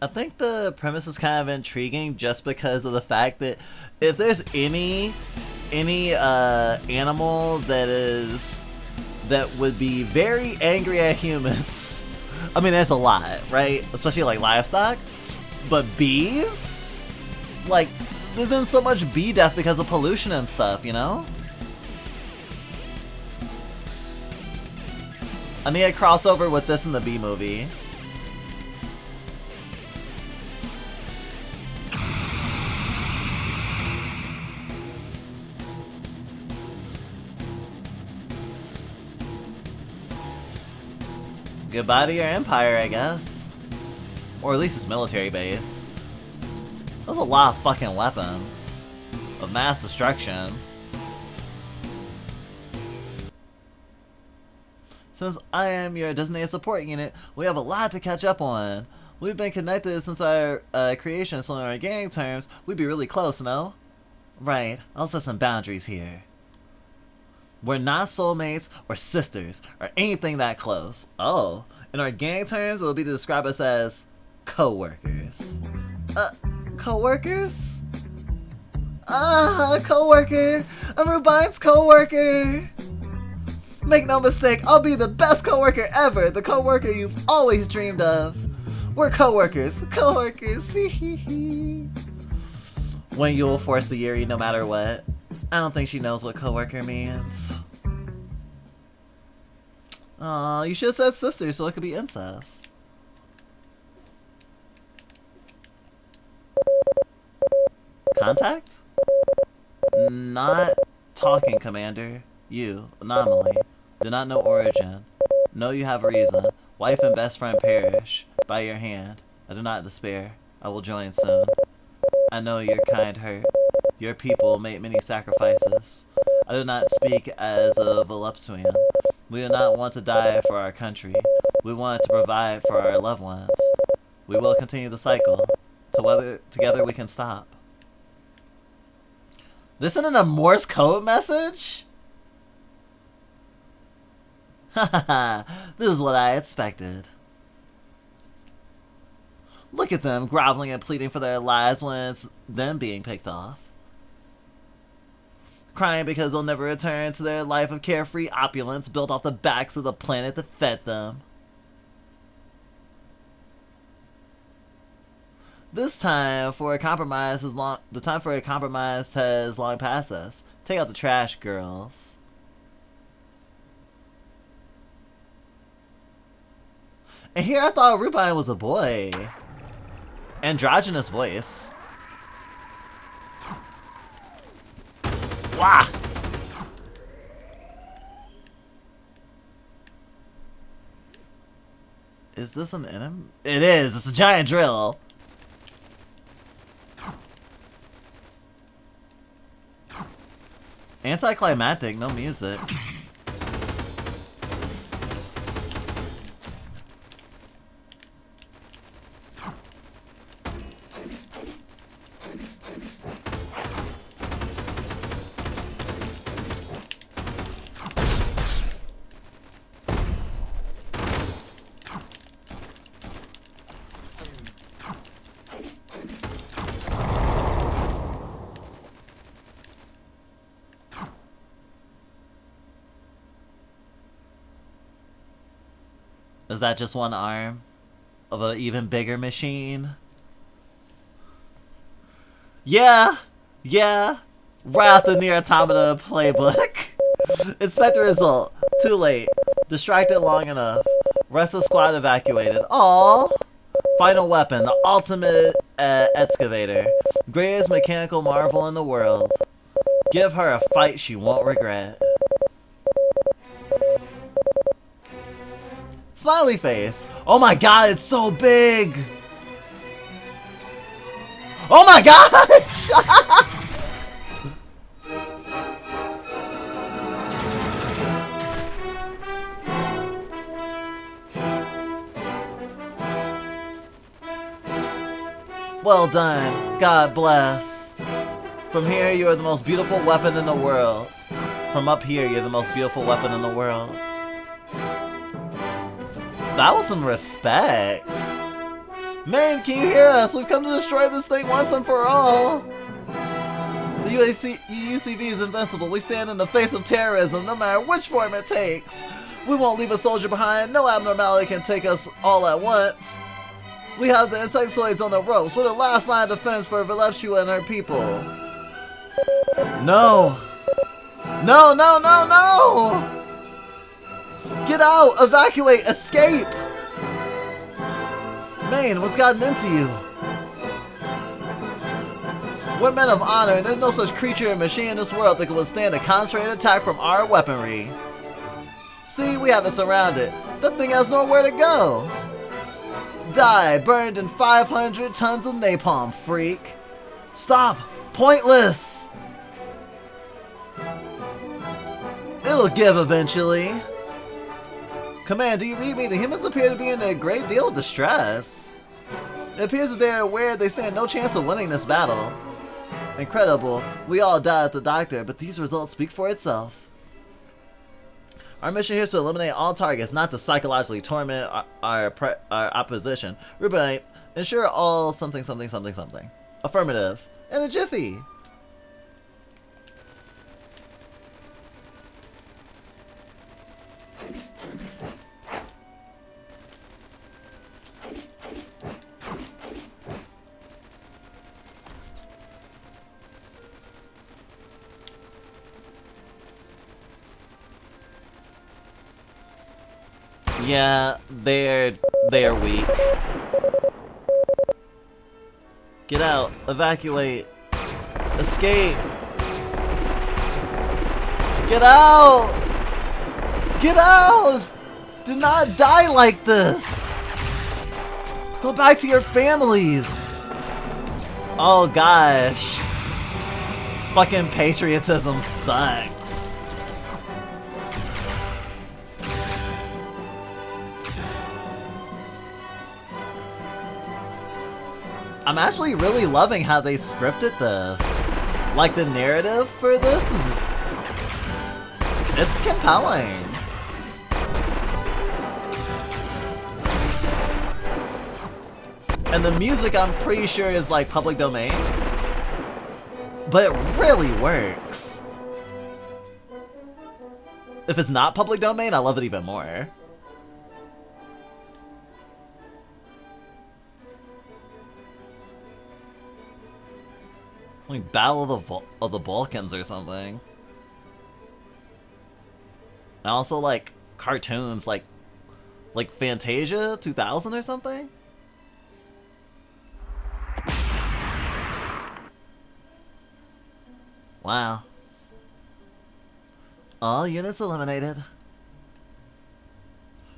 I think the premise is kind of intriguing just because of the fact that if there's any animal that would be very angry at humans, I mean there's a lot, right? Especially like livestock, but bees, like there's been so much bee death because of pollution and stuff, you know? I need a crossover with this in the bee movie. Goodbye to your empire, I guess. Or at least its military base. That's a lot of fucking weapons. Of mass destruction. Since I am your designated support unit, we have a lot to catch up on. We've been connected since our creation, so in our gang terms, we'd be really close, no? Right, I'll set some boundaries here. We're not soulmates or sisters or anything that close. Oh, in our gang terms, it will be to describe us as co-workers. Co-workers? Co-worker! I'm Rubine's co-worker! Make no mistake, I'll be the best co-worker ever! The co-worker you've always dreamed of! We're co-workers! Co-workers! When you will force the Yuri no matter what. I don't think she knows what co-worker means. Aw, you should have said sister so it could be incest. Contact? Not talking, Commander. You, anomaly. Do not know origin. Know you have reason. Wife and best friend perish. By your hand. I do not despair. I will join soon. I know your kind hurt. Your people made many sacrifices. I do not speak as a Voluptuan. We do not want to die for our country. We want to provide for our loved ones. We will continue the cycle. Together we can stop. This isn't a Morse code message? Hahaha, this is what I expected. Look at them groveling and pleading for their lives when it's them being picked off. Crying because they'll never return to their life of carefree opulence built off the backs of the planet that fed them. This time for a compromise is long. The time for a compromise has long passed us. Take out the trash, girls. And here I thought Rubine was a boy. Androgynous voice. Wah! Is this an enemy? It is! It's a giant drill! Anticlimactic, no music. Is that just one arm of an even bigger machine? Yeah! Yeah! Right out the Nier Automata playbook. Inspector result. Too late. Distracted long enough. Rest of squad evacuated. Aww! Final weapon. The ultimate excavator. Greatest mechanical marvel in the world. Give her a fight she won't regret. Smiley face. Oh my god, it's so big! Oh my gosh! Well done. God bless. From here, you are the most beautiful weapon in the world. From up here, you're the most beautiful weapon in the world. That was some respect. Man, can you hear us? We've come to destroy this thing once and for all. The UCV is invincible. We stand in the face of terrorism, no matter which form it takes. We won't leave a soldier behind. No abnormality can take us all at once. We have the insectoids on the ropes. We're the last line of defense for Velepshua and her people. No. No, no, no, no! Get out! Evacuate! Escape! Maine, what's gotten into you? We're men of honor, and there's no such creature or machine in this world that can withstand a concentrated attack from our weaponry. See, we have it surrounded. That thing has nowhere to go. Die, burned in 500 tons of napalm, freak. Stop! Pointless! It'll give eventually. Command, do you read me? The humans appear to be in a great deal of distress. It appears that they are aware they stand no chance of winning this battle. Incredible. We all died at the doctor, but these results speak for itself. Our mission here is to eliminate all targets, not to psychologically torment our opposition. RUBINE, ensure all something something something something. Affirmative. In a jiffy. Yeah, they're weak. Get out, evacuate, escape. Get out! Get out! Do not die like this! Go back to your families! Oh gosh. Fucking patriotism sucks. I'm actually really loving how they scripted this. Like, the narrative for this is... it's compelling. And the music, I'm pretty sure, is like public domain. But it really works. If it's not public domain, I love it even more. Like Battle of the Balkans or something. And also like cartoons, like Like Fantasia 2000 or something? Wow. All units eliminated.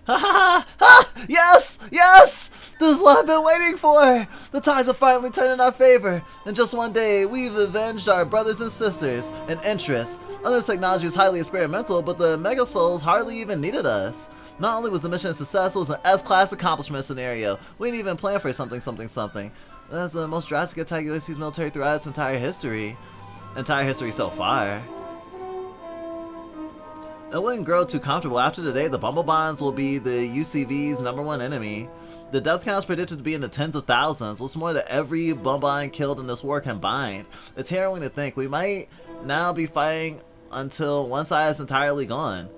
Ha ha ha! Yes! Yes! This is what I've been waiting for! The tides have finally turned in our favor. In just one day, we've avenged our brothers and sisters and interests. This technology is highly experimental, but the Mega Souls hardly even needed us. Not only was the mission a success, it was an S-class accomplishment scenario. We didn't even plan for something. That's the most drastic attack USC's military throughout its entire history. So far. It wouldn't grow too comfortable. After today, the Bumblebonds will be the UCV's #1 enemy. The death count is predicted to be in the tens of thousands. What's more than every Bumblebond killed in this war combined. It's harrowing to think we might now be fighting until one side is entirely gone.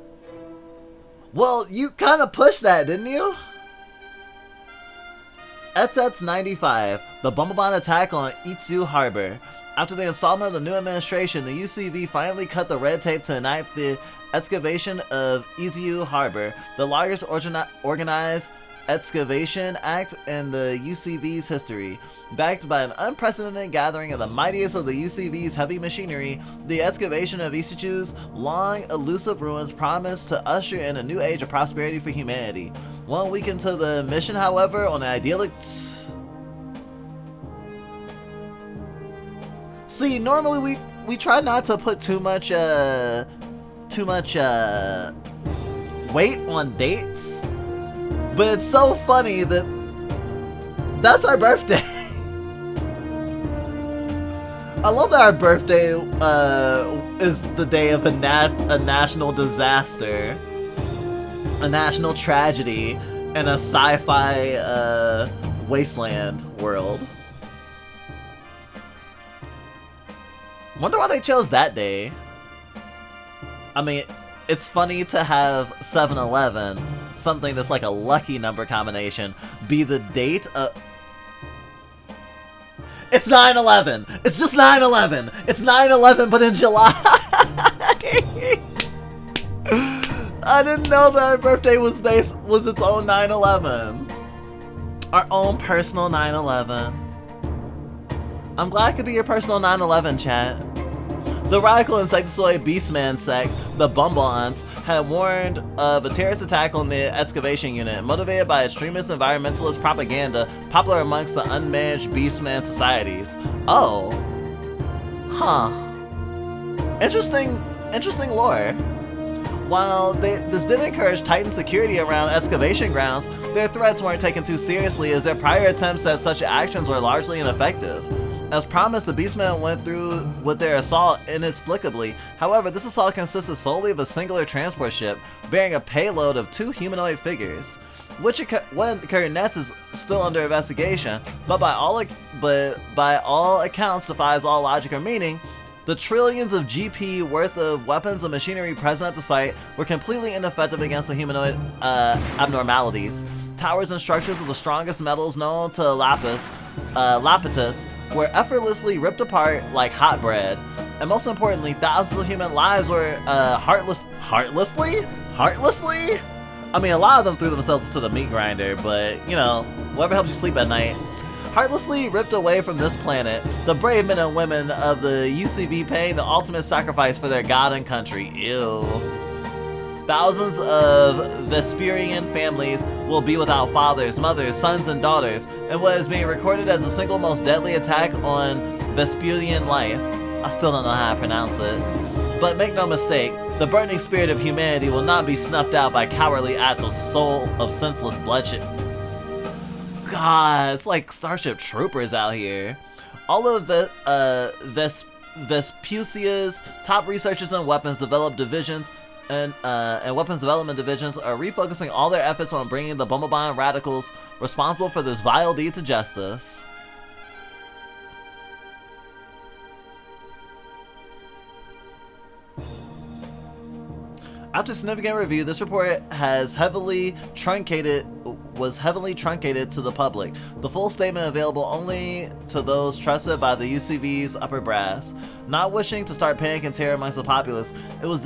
Well, you kind of pushed that, didn't you? ETSETS 95, the Bumblebond attack on Itsu Harbor. After the installment of the new administration, the UCV finally cut the red tape to enact the excavation of Itsu Harbor, the largest organized excavation act in the UCV's history. Backed by an unprecedented gathering of the mightiest of the UCV's heavy machinery, the excavation of Itsu's long, elusive ruins promised to usher in a new age of prosperity for humanity. 1 week into the mission, however, on an idyllic... See, normally we try not to put too much weight on dates, but it's so funny that that's our birthday. I love that our birthday is the day of a national disaster, a national tragedy, in a sci-fi wasteland world. Wonder why they chose that day. I mean, it's funny to have 7-Eleven, something that's like a lucky number combination, be the date of... It's 9/11! It's just 9/11! It's 9/11 but in July! I didn't know that our birthday was its own 9/11. Our own personal 9/11. I'm glad I could be your personal 9/11, chat. The radical insectoid beastman sect, the Bumblebonds, had warned of a terrorist attack on the excavation unit, motivated by extremist environmentalist propaganda popular amongst the unmanaged beastman societies. Oh. Huh. Interesting lore. While this did encourage tightened security around excavation grounds, their threats weren't taken too seriously as their prior attempts at such actions were largely ineffective. As promised, the Beastmen went through with their assault inexplicably. However, this assault consisted solely of a singular transport ship bearing a payload of 2 humanoid figures. What occurred next is still under investigation, but by all accounts defies all logic or meaning. The trillions of GP worth of weapons and machinery present at the site were completely ineffective against the humanoid abnormalities. Towers and structures of the strongest metals known to Lapitus were effortlessly ripped apart like hot bread. And most importantly, thousands of human lives were heartlessly? I mean, a lot of them threw themselves into the meat grinder, but, you know, whatever helps you sleep at night. Heartlessly ripped away from this planet, the brave men and women of the UCV paying the ultimate sacrifice for their god and country. Ew. Thousands of Vesperian families will be without fathers, mothers, sons, and daughters, in what is being recorded as the single most deadly attack on Vesperian life. I still don't know how to pronounce it. But make no mistake, the burning spirit of humanity will not be snuffed out by cowardly acts of senseless bloodshed. God, it's like Starship Troopers out here. All of Vespucia's top researchers and weapons development divisions are refocusing all their efforts on bringing the Bumblebond radicals responsible for this vile deed to justice. After significant review, this report has heavily truncated was heavily truncated to the public. The full statement available only to those trusted by the UCV's upper brass. Not wishing to start panic and terror amongst the populace, it was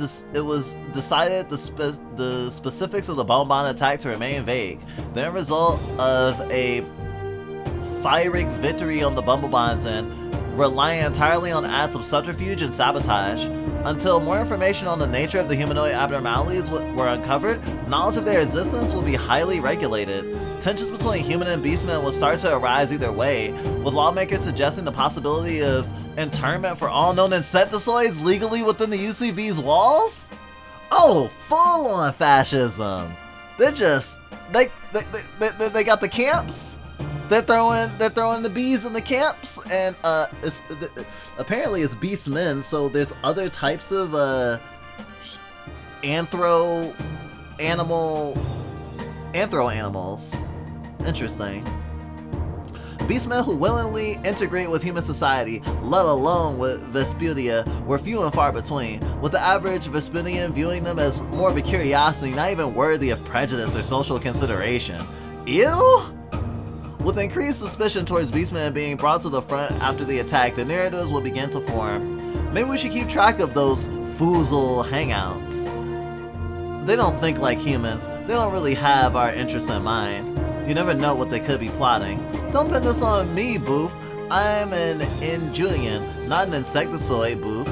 decided the specifics of the bonbon attack to remain vague. The end result of a Pyrrhic victory on the Bumblebon's end, relying entirely on acts of subterfuge and sabotage. Until more information on the nature of the humanoid abnormalities were uncovered, knowledge of their existence will be highly regulated. Tensions between human and beastmen will start to arise either way, with lawmakers suggesting the possibility of internment for all known insectoids legally within the UCV's walls? Oh, full-on fascism! They're just... They got the camps? They're throwing the bees in the camps, and apparently it's beastmen, so there's other types of anthro animals. Interesting. Beastmen who willingly integrate with human society, let alone with Vespudia, were few and far between, with the average Vespidian viewing them as more of a curiosity, not even worthy of prejudice or social consideration. Ew? With increased suspicion towards beastmen being brought to the front after the attack, the narratives will begin to form. Maybe we should keep track of those foozle hangouts. They don't think like humans. They don't really have our interests in mind. You never know what they could be plotting. Don't pin this on me, Boof. I'm an Injulian, not an insectoid, Boof.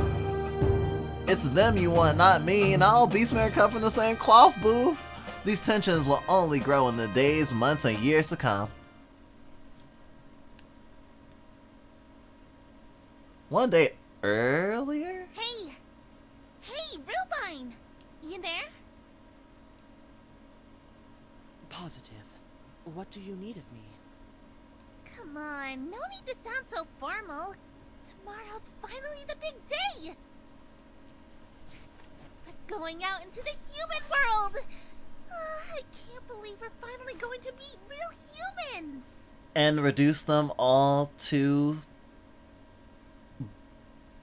It's them you want, not me. Not all beastmen come from the same cloth, Boof. These tensions will only grow in the days, months, and years to come. One day earlier? Hey! Hey, RUBINE! You there? Positive. What do you need of me? Come on, no need to sound so formal. Tomorrow's finally the big day! We're going out into the human world! I can't believe we're finally going to meet real humans! And reduce them all to...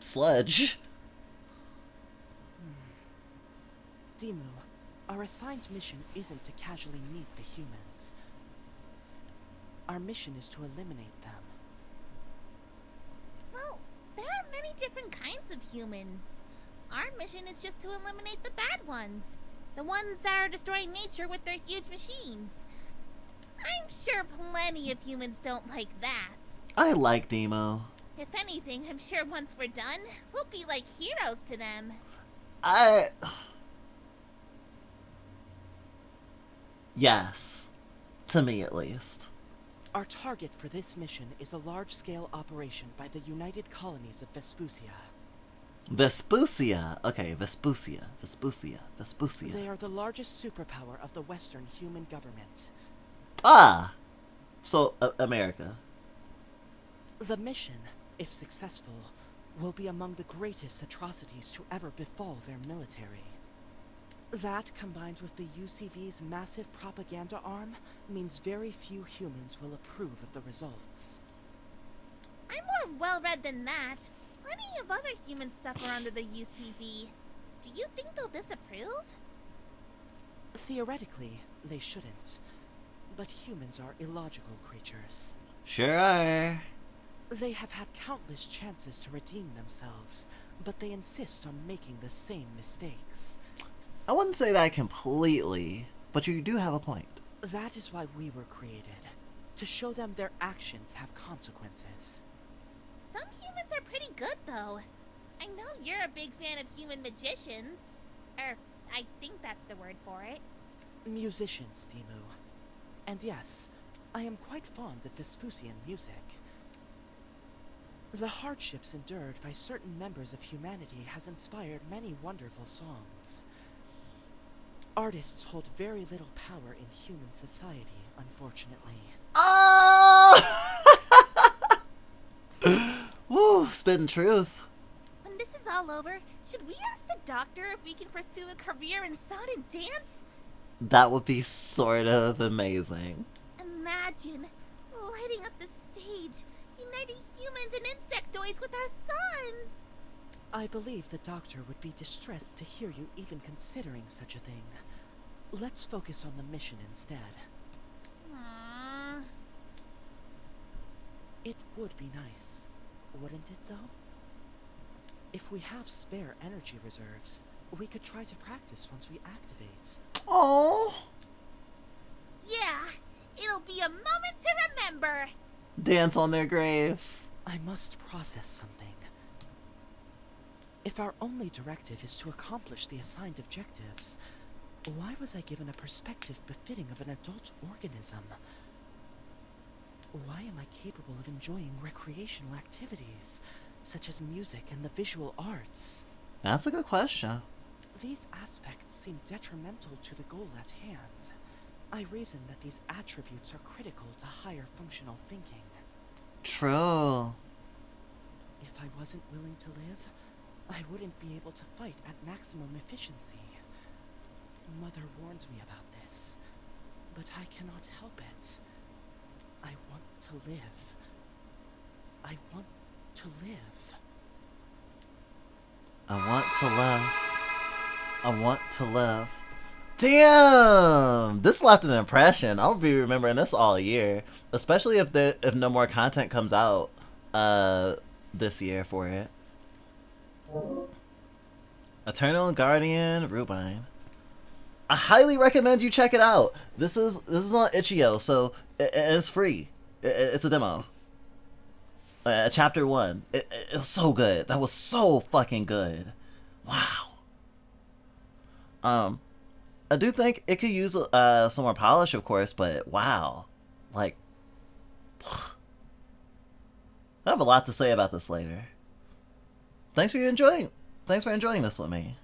sludge. Dimu, our assigned mission isn't to casually meet the humans. Our mission is to eliminate them. Well, there are many different kinds of humans. Our mission is just to eliminate the bad ones. The ones that are destroying nature with their huge machines. I'm sure plenty of humans don't like that. I like Demo. If anything, I'm sure once we're done, we'll be like heroes to them. Yes. To me, at least. Our target for this mission is a large-scale operation by the United Colonies of Vespucia. Vespucia. Okay, Vespucia. They are the largest superpower of the Western human government. Ah! So, America. The mission, if successful, will be among the greatest atrocities to ever befall their military. That, combined with the UCV's massive propaganda arm, means very few humans will approve of the results. I'm more well-read than that. Plenty of other humans suffer under the UCV. Do you think they'll disapprove? Theoretically, they shouldn't. But humans are illogical creatures. Sure are. They have had countless chances to redeem themselves, but they insist on making the same mistakes. I wouldn't say that completely, but you do have a point. That is why we were created. To show them their actions have consequences. Some humans are pretty good, though. I know you're a big fan of human magicians. I think that's the word for it. Musicians, Dimu. And yes, I am quite fond of Vespucian music. The hardships endured by certain members of humanity has inspired many wonderful songs. Artists hold very little power in human society, unfortunately. Oh! Woo, spitting truth. When this is all over, should we ask the doctor if we can pursue a career in song and dance? That would be sort of amazing. Imagine lighting up the stage, uniting humans and insectoids with our sons. I believe the doctor would be distressed to hear you even considering such a thing. Let's focus on the mission instead. It would be nice, wouldn't it though? If we have spare energy reserves, we could try to practice once we activate. Oh, Yeah, it'll be a moment to remember. dance on their graves. I must process something. If our only directive is to accomplish the assigned objectives, why was I given a perspective befitting of an adult organism? Why am I capable of enjoying recreational activities, such as music and the visual arts? That's a good question. These aspects seem detrimental to the goal at hand. I reason that these attributes are critical to higher functional thinking. True. If I wasn't willing to live, I wouldn't be able to fight at maximum efficiency. Mother warned me about this, but I cannot help it. I want to live. I want to live. I want to live. I want to live. Damn! This left an impression. I'll be remembering this all year, especially if no more content comes out this year for it. Eternal Guardian Rubine. I highly recommend you check it out. This is on itch.io, so it's free. It's a demo. Chapter 1. It's so good. That was so fucking good. Wow. I do think it could use some more polish, of course, but wow. Like, I have a lot to say about this later. Thanks for enjoying this with me.